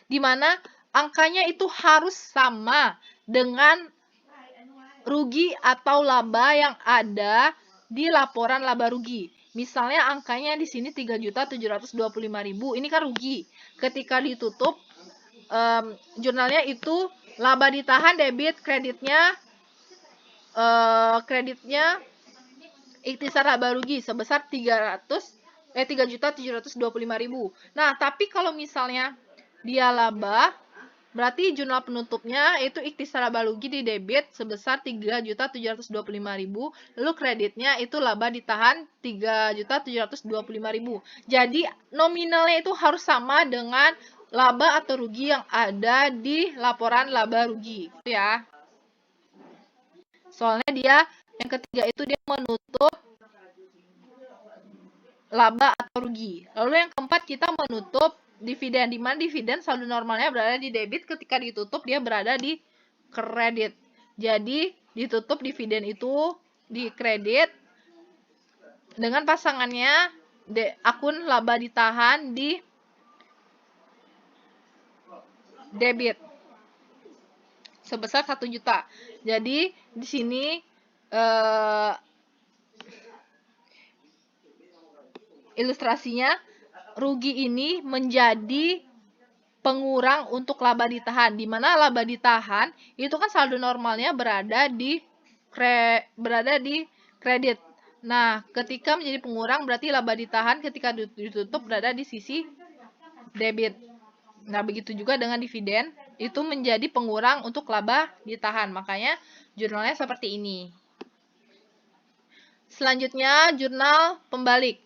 di mana angkanya itu harus sama dengan rugi atau laba yang ada di laporan laba rugi. Misalnya angkanya di sini 3.725.000, ini kan rugi. Ketika ditutup jurnalnya itu laba ditahan debit, kreditnya ikhtisar laba rugi sebesar 3.725.000. Nah, tapi kalau misalnya dia laba, berarti jurnal penutupnya itu ikhtisar laba rugi di debit sebesar 3.725.000, lalu kreditnya itu laba ditahan 3.725.000. Jadi nominalnya itu harus sama dengan laba atau rugi yang ada di laporan laba rugi, ya. Soalnya dia yang ketiga itu dia menutup laba atau rugi. Lalu yang keempat kita menutup dividen, di mana dividen saldo normalnya berada di debit, ketika ditutup dia berada di kredit. Jadi ditutup dividen itu di kredit dengan pasangannya akun laba ditahan di debit sebesar 1 juta. Jadi di sini ilustrasinya rugi ini menjadi pengurang untuk laba ditahan, di mana laba ditahan itu kan saldo normalnya berada di kredit. Nah, ketika menjadi pengurang berarti laba ditahan ketika ditutup berada di sisi debit. Nah, begitu juga dengan dividen, itu menjadi pengurang untuk laba ditahan. Makanya jurnalnya seperti ini. Selanjutnya, jurnal pembalik.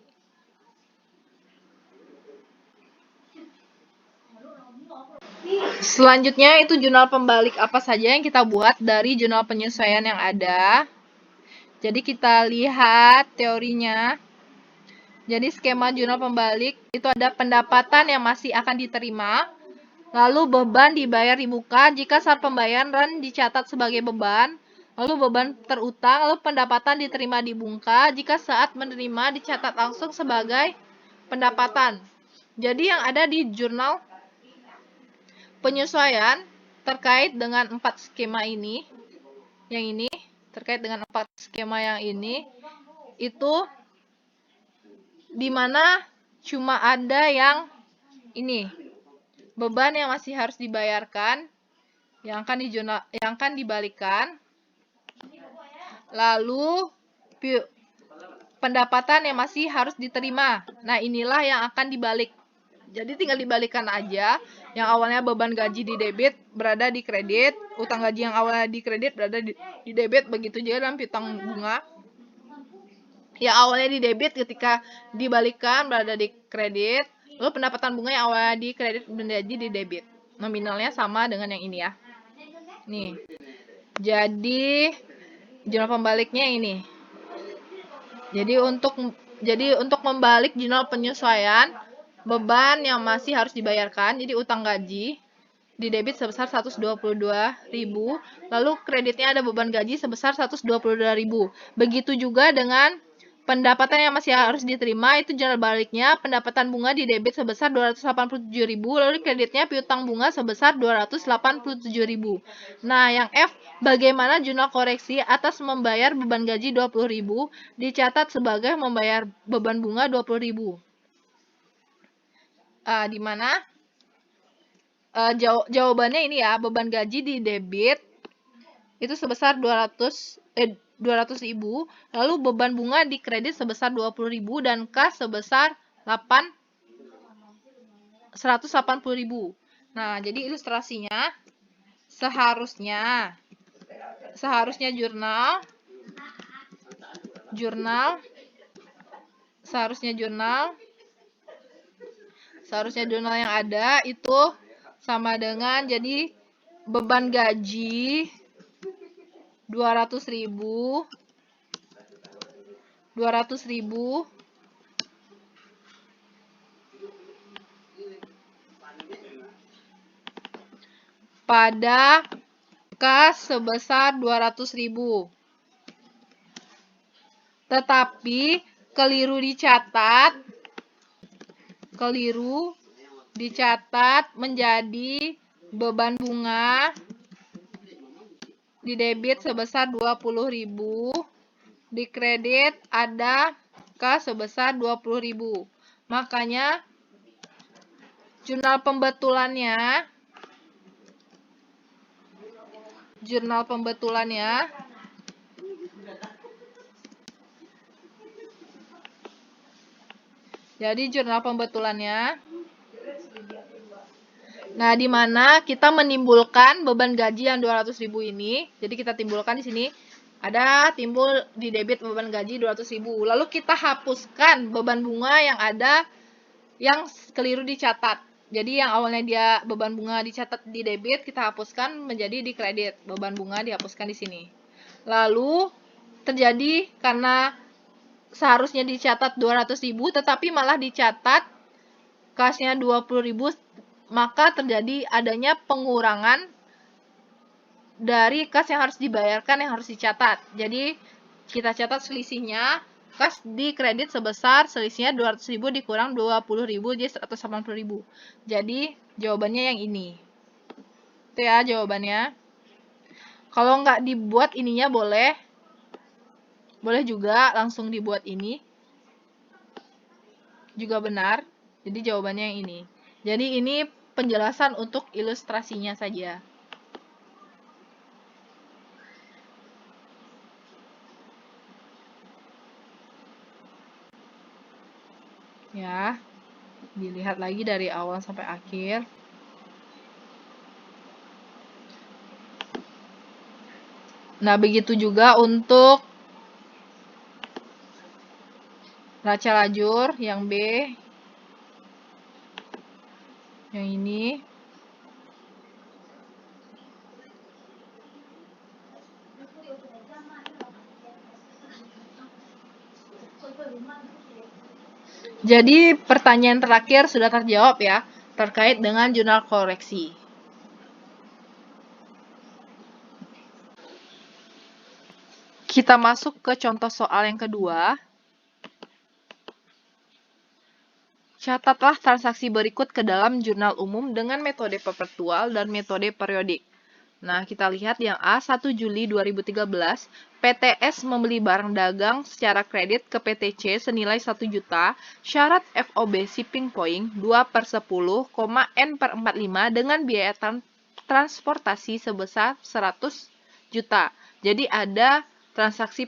Selanjutnya itu jurnal pembalik apa saja yang kita buat dari jurnal penyesuaian yang ada. Jadi kita lihat teorinya. Jadi skema jurnal pembalik itu ada pendapatan yang masih akan diterima, lalu beban dibayar di muka jika saat pembayaran dicatat sebagai beban, lalu beban terutang, lalu pendapatan diterima di muka jika saat menerima dicatat langsung sebagai pendapatan. Jadi yang ada di jurnal penyesuaian terkait dengan 4 skema ini, yang ini terkait dengan 4 skema yang ini, itu dimana cuma ada yang ini, beban yang masih harus dibayarkan, yang akan dibalikkan, lalu pendapatan yang masih harus diterima. Nah, inilah yang akan dibalik. Jadi tinggal dibalikkan aja. Yang awalnya beban gaji di debit berada di kredit, utang gaji yang awalnya di kredit berada di debit, begitu juga dalam piutang bunga. Yang awalnya di debit ketika dibalikkan berada di kredit, lalu pendapatan bunga yang awalnya di kredit menjadi di debit. Nominalnya sama dengan yang ini ya. Nih. Jadi jurnal pembaliknya ini. Jadi untuk membalik jurnal penyesuaian, beban yang masih harus dibayarkan, jadi utang gaji di debit sebesar 122.000, lalu kreditnya ada beban gaji sebesar 122.000. Begitu juga dengan Pendapatan yang masih harus diterima itu jurnal baliknya, pendapatan bunga di debit sebesar 287.000, lalu kreditnya piutang bunga sebesar 287.000. Nah, yang F, bagaimana jurnal koreksi atas membayar beban gaji 20.000 dicatat sebagai membayar beban bunga 20.000. Di mana jawabannya ini ya, beban gaji di debit itu sebesar 200.000, lalu beban bunga di kredit sebesar 20.000 dan kas sebesar 180.000. Nah, jadi ilustrasinya seharusnya jurnal yang ada itu sama dengan, jadi beban gaji 200.000 pada kas sebesar 200.000. Tetapi keliru dicatat menjadi beban bunga di debit sebesar 20.000, di kredit ada kas sebesar 20.000. Makanya jurnal pembetulannya nah, di mana kita menimbulkan beban gaji yang 200.000 ini. Jadi kita timbulkan di sini ada timbul di debit beban gaji 200.000. Lalu kita hapuskan beban bunga yang ada yang keliru dicatat. Jadi yang awalnya dia beban bunga dicatat di debit, kita hapuskan menjadi di kredit. Beban bunga dihapuskan di sini. Lalu terjadi karena seharusnya dicatat 200.000 tetapi malah dicatat kasnya 20.000, maka terjadi adanya pengurangan dari kas yang harus dibayarkan yang harus dicatat. Jadi kita catat selisihnya, kas di kredit sebesar selisihnya 200.000 dikurang 20.000 jadi 180.000. Jadi jawabannya yang ini. Itu ya jawabannya. Kalau nggak dibuat ininya boleh juga langsung dibuat ini. Juga benar. Jadi jawabannya yang ini. Jadi ini penjelasan untuk ilustrasinya saja. Ya, dilihat lagi dari awal sampai akhir. Nah, begitu juga untuk neraca lajur yang B, yang ini. Jadi pertanyaan terakhir sudah terjawab ya, terkait dengan jurnal koreksi. Kita masuk ke contoh soal yang kedua. Catatlah transaksi berikut ke dalam jurnal umum dengan metode perpetual dan metode periodik. Nah, kita lihat yang A, 1 Juli 2013, PTS membeli barang dagang secara kredit ke PTC senilai 1 juta, syarat FOB shipping point 2/10, N/45 dengan biaya transportasi sebesar 100 juta. Jadi ada transaksi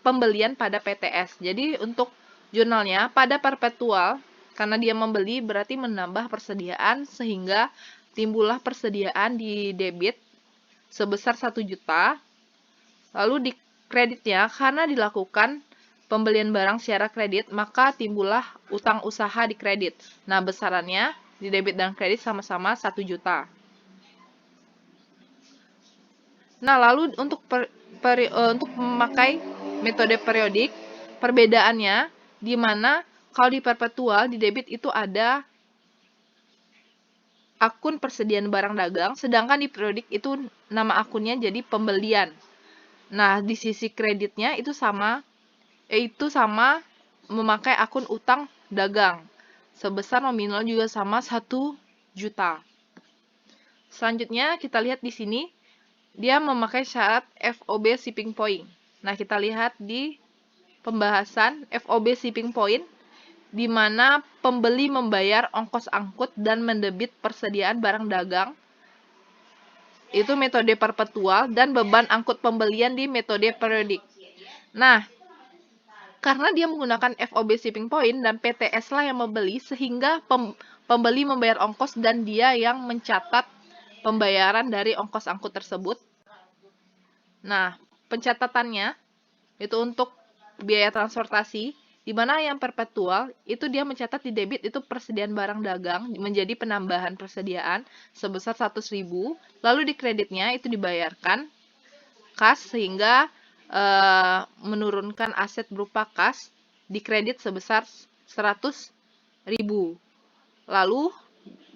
pembelian pada PTS. Jadi untuk jurnalnya pada perpetual, karena dia membeli berarti menambah persediaan sehingga timbullah persediaan di debit sebesar 1 juta, lalu di kreditnya karena dilakukan pembelian barang secara kredit, maka timbullah utang usaha di kredit. Nah, besarannya di debit dan kredit sama-sama 1 juta. Nah, lalu untuk memakai metode periodik, perbedaannya di mana kalau di perpetual, di debit itu ada akun persediaan barang dagang, sedangkan di periodik itu nama akunnya jadi pembelian. Nah, di sisi kreditnya itu sama yaitu sama memakai akun utang dagang sebesar nominal juga sama 1 juta. Selanjutnya kita lihat di sini dia memakai syarat FOB shipping point. Nah, kita lihat di pembahasan FOB shipping point di mana pembeli membayar ongkos angkut dan mendebit persediaan barang dagang. Itu metode perpetual dan beban angkut pembelian di metode periodik. Nah, karena dia menggunakan FOB shipping point dan PTS lah yang membeli, sehingga pembeli membayar ongkos dan dia yang mencatat pembayaran dari ongkos angkut tersebut. Nah, pencatatannya itu untuk biaya transportasi, di mana yang perpetual itu dia mencatat di debit itu persediaan barang dagang menjadi penambahan persediaan sebesar 100.000, lalu di kreditnya itu dibayarkan kas sehingga menurunkan aset berupa kas di kredit sebesar 100.000. Lalu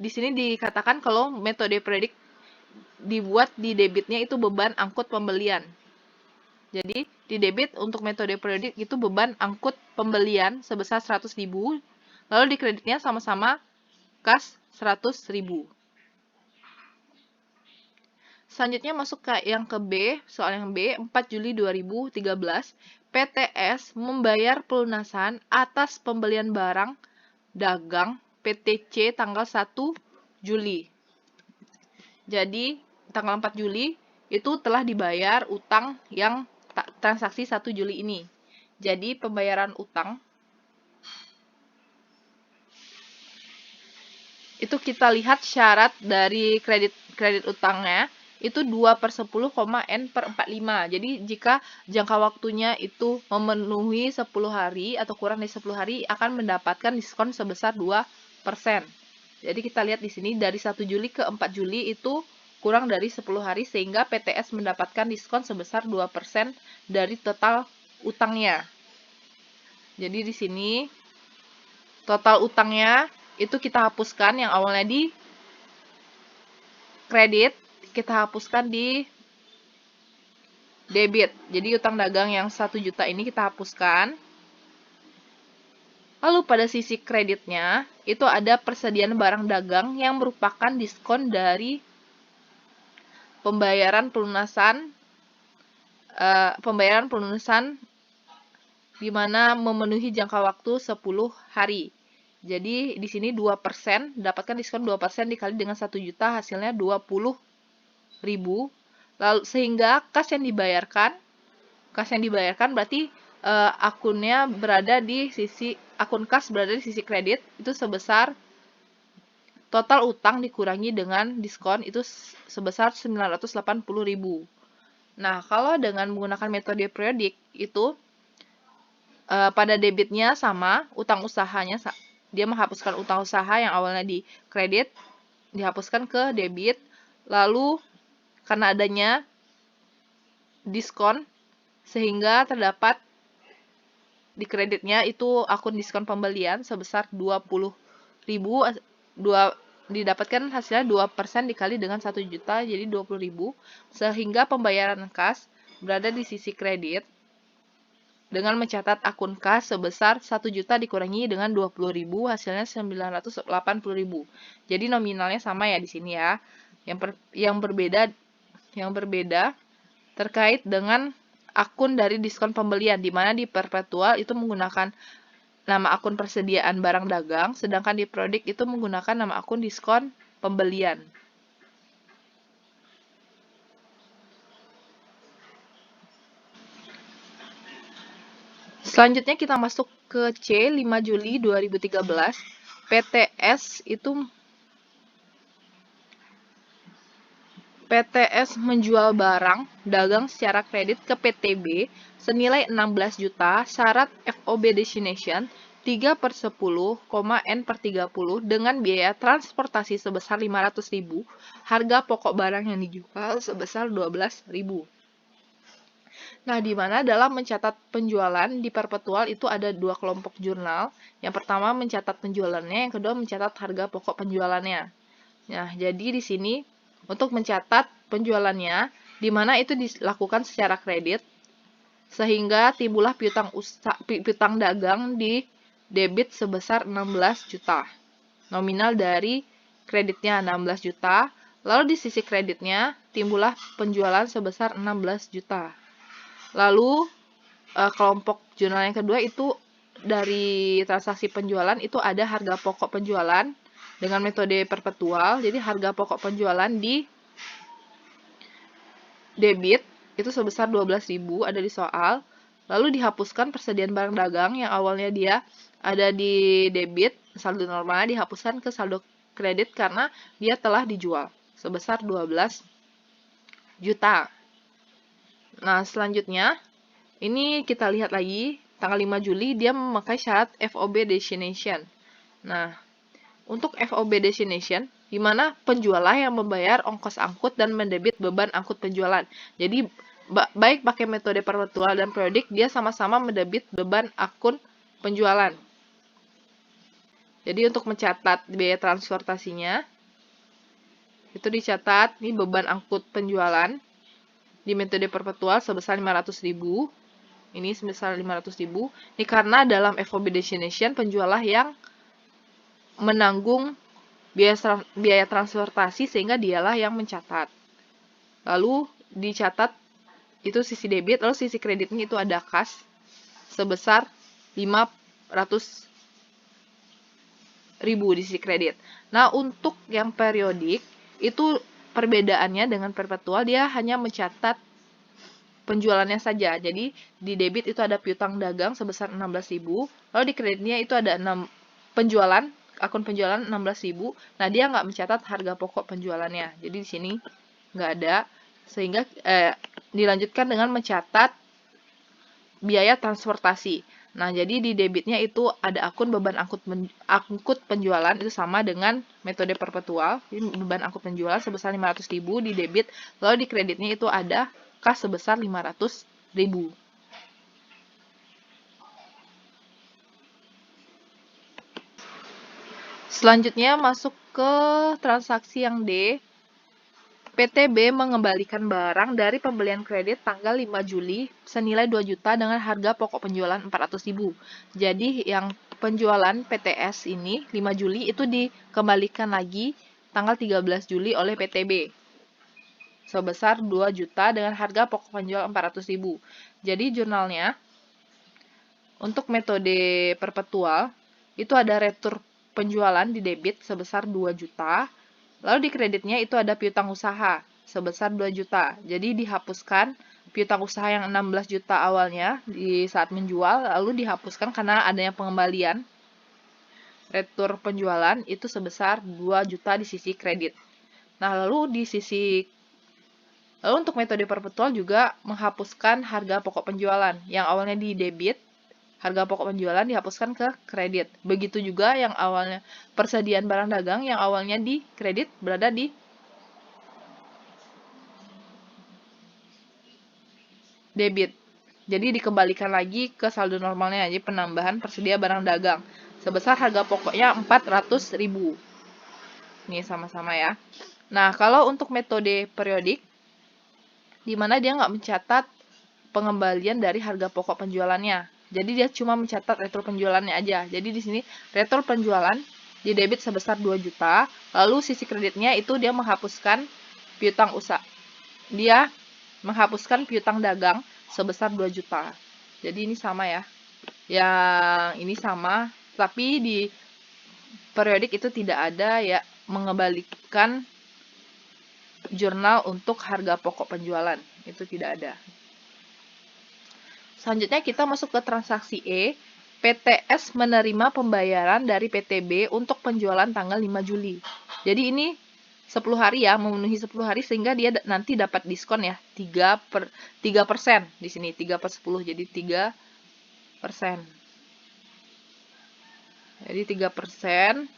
di sini dikatakan kalau metode predik dibuat di debitnya itu beban angkut pembelian. Jadi, di debit untuk metode periodik itu beban angkut pembelian sebesar 100.000, lalu di kreditnya sama-sama kas 100.000. Selanjutnya masuk ke yang ke B, soal yang B, 4 Juli 2013, PTS membayar pelunasan atas pembelian barang dagang PTC tanggal 1 Juli. Jadi, tanggal 4 Juli itu telah dibayar utang yang transaksi 1 Juli ini. Jadi, pembayaran utang itu kita lihat syarat dari kredit utangnya itu 2/10,N/45. Jadi, jika jangka waktunya itu memenuhi 10 hari atau kurang dari 10 hari akan mendapatkan diskon sebesar 2%. Jadi, kita lihat di sini dari 1 Juli ke 4 Juli itu kurang dari 10 hari sehingga PTS mendapatkan diskon sebesar 2% dari total utangnya. Jadi di sini total utangnya itu kita hapuskan yang awalnya di kredit, kita hapuskan di debit. Jadi utang dagang yang 1 juta ini kita hapuskan. Lalu pada sisi kreditnya itu ada persediaan barang dagang yang merupakan diskon dari pembayaran pelunasan di mana memenuhi jangka waktu 10 hari. Jadi di sini 2%, dapatkan diskon 2% dikali dengan 1 juta hasilnya 20.000. Lalu sehingga kas yang dibayarkan berarti akunnya berada di sisi akun kas berada di sisi kredit itu sebesar total utang dikurangi dengan diskon itu sebesar 980.000. Nah, kalau dengan menggunakan metode periodik itu pada debitnya sama, utang usahanya dia menghapuskan utang usaha yang awalnya di kredit dihapuskan ke debit, lalu karena adanya diskon sehingga terdapat di kreditnya itu akun diskon pembelian sebesar 20.000, didapatkan hasilnya 2% dikali dengan 1 juta jadi 20.000, sehingga pembayaran kas berada di sisi kredit dengan mencatat akun kas sebesar 1 juta dikurangi dengan 20.000 hasilnya 980.000. Jadi nominalnya sama ya di sini ya. Yang berbeda terkait dengan akun dari diskon pembelian, di mana di perpetual itu menggunakan nama akun persediaan barang dagang, sedangkan di periodik itu menggunakan nama akun diskon pembelian. Selanjutnya kita masuk ke C, 5 Juli 2013, PTS menjual barang dagang secara kredit ke PTB senilai 16 juta, syarat FOB destination 3/10,N/30 dengan biaya transportasi sebesar 500.000, harga pokok barang yang dijual sebesar 12.000. Nah, di mana dalam mencatat penjualan di perpetual itu ada 2 kelompok jurnal. Yang pertama mencatat penjualannya, yang kedua mencatat harga pokok penjualannya. Nah, jadi di sini untuk mencatat penjualannya, di mana itu dilakukan secara kredit, sehingga timbullah piutang dagang di debit sebesar 16 juta. Nominal dari kreditnya 16 juta, lalu di sisi kreditnya timbullah penjualan sebesar 16 juta. Lalu kelompok jurnal yang kedua itu dari transaksi penjualan itu ada harga pokok penjualan dengan metode perpetual. Jadi harga pokok penjualan di debit itu sebesar 12.000 ada di soal. Lalu dihapuskan persediaan barang dagang yang awalnya dia ada di debit, saldo normal dihapuskan ke saldo kredit karena dia telah dijual sebesar 12 juta. Nah, selanjutnya ini kita lihat lagi tanggal 5 Juli dia memakai syarat FOB destination. Nah, untuk FOB destination di mana penjual yang membayar ongkos angkut dan mendebit beban angkut penjualan. Jadi baik pakai metode perpetual dan periodik dia sama-sama mendebit beban akun penjualan. Jadi untuk mencatat biaya transportasinya itu dicatat ini beban angkut penjualan di metode perpetual sebesar 500.000. Ini sebesar 500.000. Ini karena dalam FOB destination penjual yang menanggung biaya transportasi sehingga dialah yang mencatat. Lalu dicatat itu sisi debit, lalu sisi kreditnya itu ada kas sebesar 500.000 di sisi kredit. Nah, untuk yang periodik itu perbedaannya dengan perpetual dia hanya mencatat penjualannya saja. Jadi di debit itu ada piutang dagang sebesar 16.000, lalu di kreditnya itu ada penjualan, akun penjualan 16.000. Nah, dia nggak mencatat harga pokok penjualannya. Jadi di sini nggak ada, sehingga dilanjutkan dengan mencatat biaya transportasi. Nah, jadi di debitnya itu ada akun beban angkut penjualan itu sama dengan metode perpetual. Jadi beban angkut penjualan sebesar 500.000 di debit, lalu di kreditnya itu ada kas sebesar 500.000. Selanjutnya masuk ke transaksi yang D. PTB mengembalikan barang dari pembelian kredit tanggal 5 Juli senilai 2 juta dengan harga pokok penjualan 400.000. Jadi yang penjualan PTS ini 5 Juli itu dikembalikan lagi tanggal 13 Juli oleh PTB sebesar 2 juta dengan harga pokok penjualan 400.000. Jadi jurnalnya untuk metode perpetual itu ada retur penjualan di debit sebesar 2 juta. Lalu di kreditnya itu ada piutang usaha sebesar 2 juta. Jadi dihapuskan piutang usaha yang 16 juta awalnya di saat menjual, lalu dihapuskan karena adanya pengembalian. Retur penjualan itu sebesar 2 juta di sisi kredit. Nah, lalu untuk metode perpetual juga menghapuskan harga pokok penjualan yang awalnya di debit. Harga pokok penjualan dihapuskan ke kredit. Begitu juga yang awalnya persediaan barang dagang yang awalnya di kredit berada di debit. Jadi dikembalikan lagi ke saldo normalnya, jadi penambahan persedia barang dagang. Sebesar harga pokoknya 400.000. Ini sama-sama ya. Nah, kalau untuk metode periodik, di mana dia nggak mencatat pengembalian dari harga pokok penjualannya. Jadi dia cuma mencatat retur penjualannya aja. Jadi di sini retur penjualan di debit sebesar 2 juta, lalu sisi kreditnya itu dia menghapuskan piutang usaha. Dia menghapuskan piutang dagang sebesar 2 juta. Jadi ini sama ya. Yang ini sama, tapi di periodik itu tidak ada ya mengembalikan jurnal untuk harga pokok penjualan. Itu tidak ada. Selanjutnya kita masuk ke transaksi E. PTS menerima pembayaran dari PTB untuk penjualan tanggal 5 Juli. Jadi ini 10 hari ya, memenuhi 10 hari sehingga dia nanti dapat diskon ya, 3% di sini, 3 per 10, jadi 3%. Jadi 3%.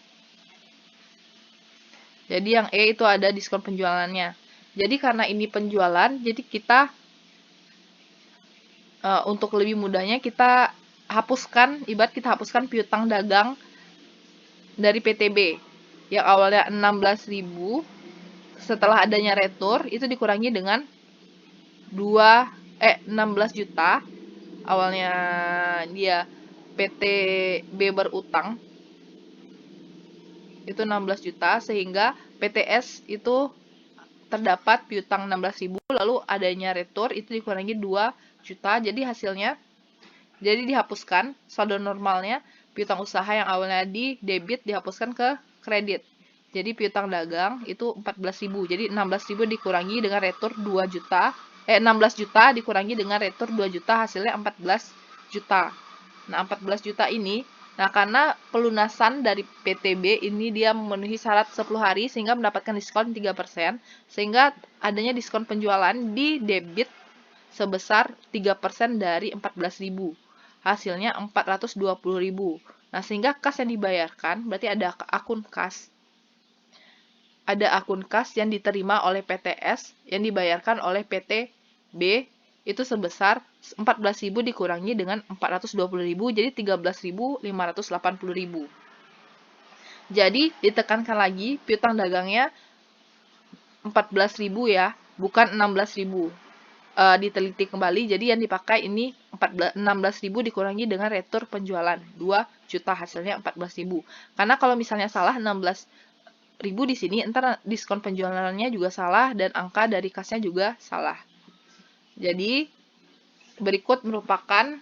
Jadi yang E itu ada diskon penjualannya. Jadi karena ini penjualan, jadi kita untuk lebih mudahnya kita hapuskan, ibarat kita hapuskan piutang dagang dari PTB yang awalnya 16.000 setelah adanya retur itu dikurangi dengan 16 juta awalnya dia PTB berutang itu 16 juta, sehingga PTS itu terdapat piutang 16.000, lalu adanya retur itu dikurangi 2 juta, jadi hasilnya dihapuskan saldo normalnya piutang usaha yang awalnya di debit dihapuskan ke kredit. Jadi piutang dagang itu 14.000. Jadi 16.000 dikurangi dengan retur 2 juta. 16 juta dikurangi dengan retur 2 juta, hasilnya 14 juta. Nah, 14 juta ini, nah karena pelunasan dari PTB ini dia memenuhi syarat 10 hari sehingga mendapatkan diskon 3%, sehingga adanya diskon penjualan di debit sebesar 3% dari 14.000. Hasilnya 420.000. Nah, sehingga kas yang dibayarkan berarti ada akun kas. Ada akun kas yang diterima oleh PTS yang dibayarkan oleh PTB itu sebesar 14.000 dikurangi dengan 420.000, jadi 13.580.000. Jadi ditekankan lagi piutang dagangnya 14.000 ya, bukan 16.000. Diteliti kembali, jadi yang dipakai ini 16.000 dikurangi dengan retur penjualan 2 juta, hasilnya 14.000. Karena kalau misalnya salah 16.000 di sini, entar diskon penjualannya juga salah dan angka dari kasnya juga salah. Jadi berikut merupakan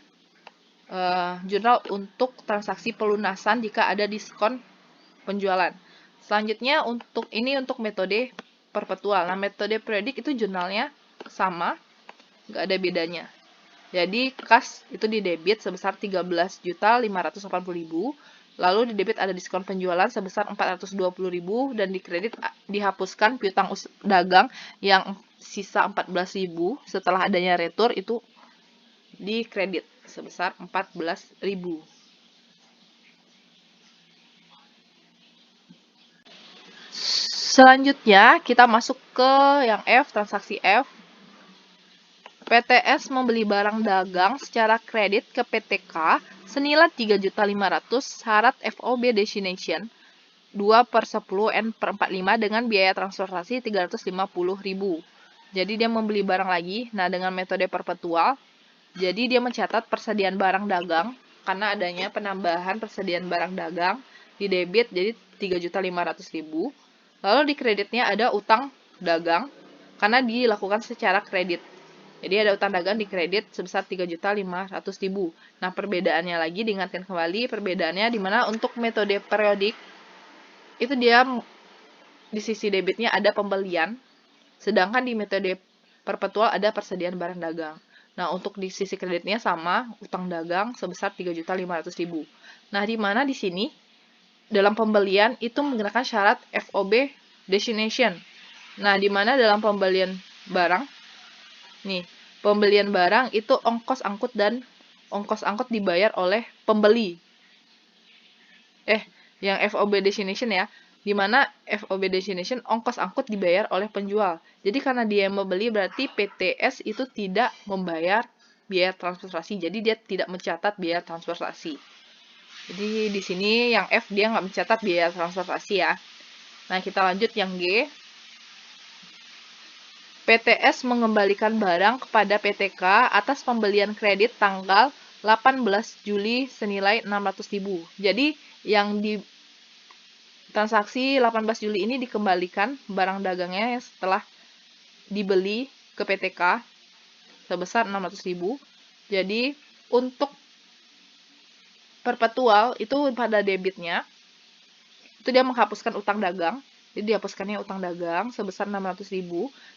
jurnal untuk transaksi pelunasan jika ada diskon penjualan. Selanjutnya untuk metode perpetual. Nah, metode periodik itu jurnalnya sama, nggak ada bedanya. Jadi kas itu di debit sebesar 13.580.000, lalu di debit ada diskon penjualan sebesar 420.000 dan di kredit dihapuskan piutang dagang yang sisa 14.000 setelah adanya retur itu di kredit sebesar 14.000. Selanjutnya kita masuk ke yang F, transaksi F. PTS membeli barang dagang secara kredit ke PTK senilai 3.500.000 syarat FOB destination 2/10 N/45 dengan biaya transportasi 350.000. Jadi dia membeli barang lagi. Nah, dengan metode perpetual, jadi dia mencatat persediaan barang dagang karena adanya penambahan persediaan barang dagang di debit jadi 3.500.000. Lalu di kreditnya ada utang dagang karena dilakukan secara kredit. Jadi ada utang dagang di kredit sebesar 3.500.000. Nah, perbedaannya lagi diingatkan kembali, perbedaannya di mana untuk metode periodik itu dia di sisi debitnya ada pembelian, sedangkan di metode perpetual ada persediaan barang dagang. Nah, untuk di sisi kreditnya sama, utang dagang sebesar 3.500.000. Nah, di mana di sini dalam pembelian itu menggunakan syarat FOB destination. Nah, di mana dalam pembelian barang, nih, pembelian barang itu ongkos angkut dan ongkos angkut dibayar oleh pembeli. Yang FOB destination ya, di mana FOB destination ongkos angkut dibayar oleh penjual. Jadi karena dia yang membeli berarti PTS itu tidak membayar biaya transportasi. Jadi dia tidak mencatat biaya transportasi. Jadi di sini yang F dia nggak mencatat biaya transportasi ya. Nah, kita lanjut yang G. PTS mengembalikan barang kepada PTK atas pembelian kredit tanggal 18 Juli senilai 600.000. Jadi yang di transaksi 18 Juli ini dikembalikan barang dagangnya yang setelah dibeli ke PTK sebesar 600.000. Jadi untuk perpetual itu pada debitnya itu dia menghapuskan utang dagang. Jadi dihapuskannya utang dagang sebesar 600.000.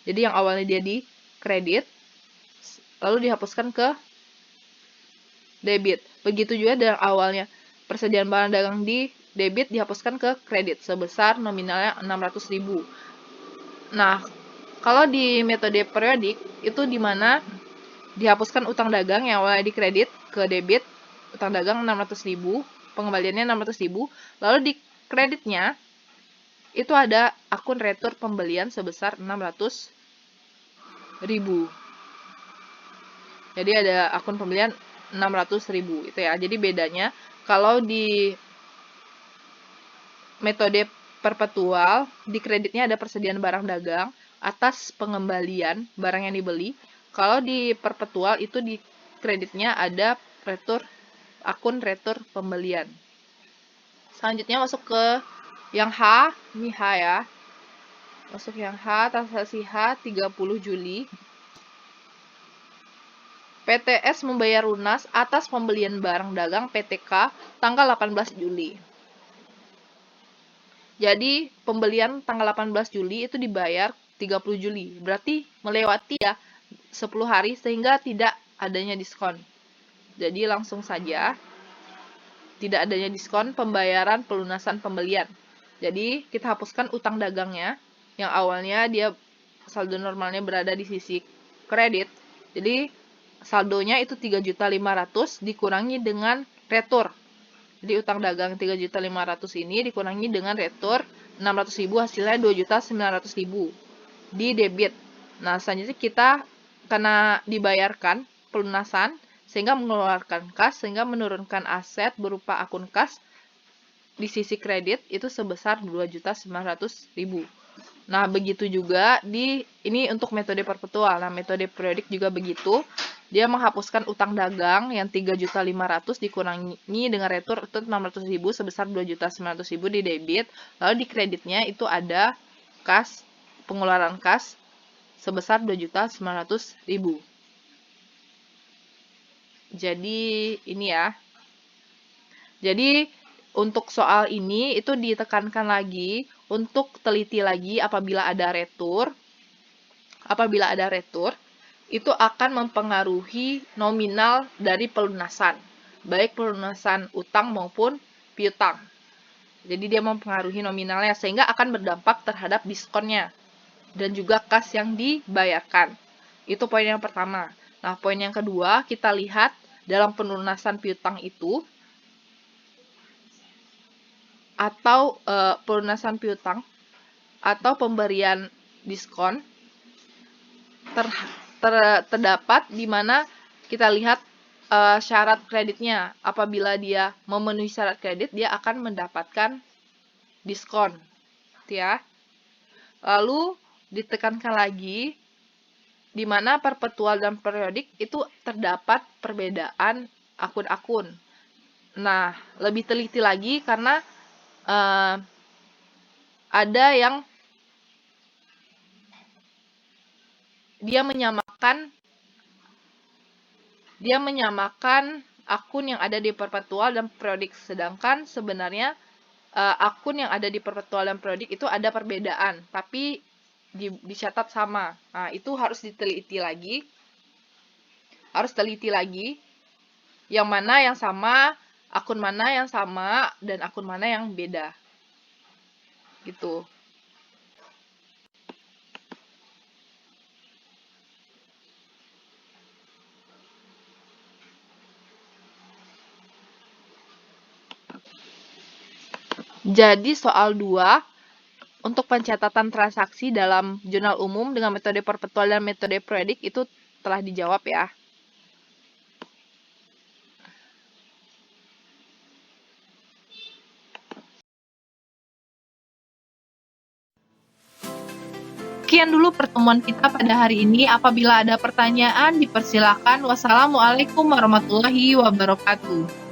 Jadi yang awalnya dia di kredit lalu dihapuskan ke debit. Begitu juga dengan awalnya persediaan barang dagang di debit dihapuskan ke kredit sebesar nominalnya 600.000. Nah, kalau di metode periodik itu di mana dihapuskan utang dagang yang awalnya di kredit ke debit, utang dagang 600.000, pengembaliannya 600.000, lalu di kreditnya itu ada akun retur pembelian sebesar 600.000. Jadi ada akun pembelian 600.000 itu ya. Jadi bedanya kalau di metode perpetual di kreditnya ada persediaan barang dagang atas pengembalian barang yang dibeli. Kalau di perpetual itu di kreditnya ada akun retur pembelian. Selanjutnya masuk ke yang H, ini H ya. Masuk yang H, transaksi H 30 Juli. PTS membayar lunas atas pembelian barang dagang PTK tanggal 18 Juli. Jadi, pembelian tanggal 18 Juli itu dibayar 30 Juli. Berarti melewati ya 10 hari sehingga tidak adanya diskon. Jadi, langsung saja tidak adanya diskon pembayaran pelunasan pembelian. Jadi, kita hapuskan utang dagangnya yang awalnya dia saldo normalnya berada di sisi kredit. Jadi, saldonya itu 3.500.000 dikurangi dengan retur. Jadi utang dagang 3.500.000 ini dikurangi dengan retur 600.000 hasilnya 2.900.000 di debit. Nah, selanjutnya kita karena dibayarkan pelunasan sehingga mengeluarkan kas sehingga menurunkan aset berupa akun kas di sisi kredit itu sebesar 2.900.000. Nah, begitu juga ini untuk metode perpetual. Nah, metode periodik juga begitu. Dia menghapuskan utang dagang yang 3.500.000 dikurangi dengan retur itu 600.000 sebesar 2.900.000 di debit. Lalu di kreditnya itu ada kas, pengeluaran kas sebesar 2.900.000. Jadi ini ya. Jadi untuk soal ini itu ditekankan lagi untuk teliti lagi apabila ada retur. Apabila ada retur, itu akan mempengaruhi nominal dari pelunasan, baik pelunasan utang maupun piutang. Jadi dia mempengaruhi nominalnya sehingga akan berdampak terhadap diskonnya dan juga kas yang dibayarkan. Itu poin yang pertama. Nah, poin yang kedua, kita lihat dalam pelunasan piutang itu atau pelunasan piutang atau pemberian diskon terdapat di mana kita lihat syarat kreditnya. Apabila dia memenuhi syarat kredit, dia akan mendapatkan diskon. Ya. Lalu ditekankan lagi di mana perpetual dan periodik itu terdapat perbedaan akun-akun. Nah, lebih teliti lagi karena ada yang dia menyamakan akun yang ada di perpetual dan periodik, sedangkan sebenarnya akun yang ada di perpetual dan periodik itu ada perbedaan, tapi dicatat sama. Nah, itu harus diteliti lagi. Harus teliti lagi yang mana yang sama, akun mana yang sama, dan akun mana yang beda. Gitu. Jadi soal 2, untuk pencatatan transaksi dalam jurnal umum dengan metode perpetual dan metode periodik itu telah dijawab ya. Sekian dulu pertemuan kita pada hari ini. Apabila ada pertanyaan, dipersilakan. Wassalamualaikum warahmatullahi wabarakatuh.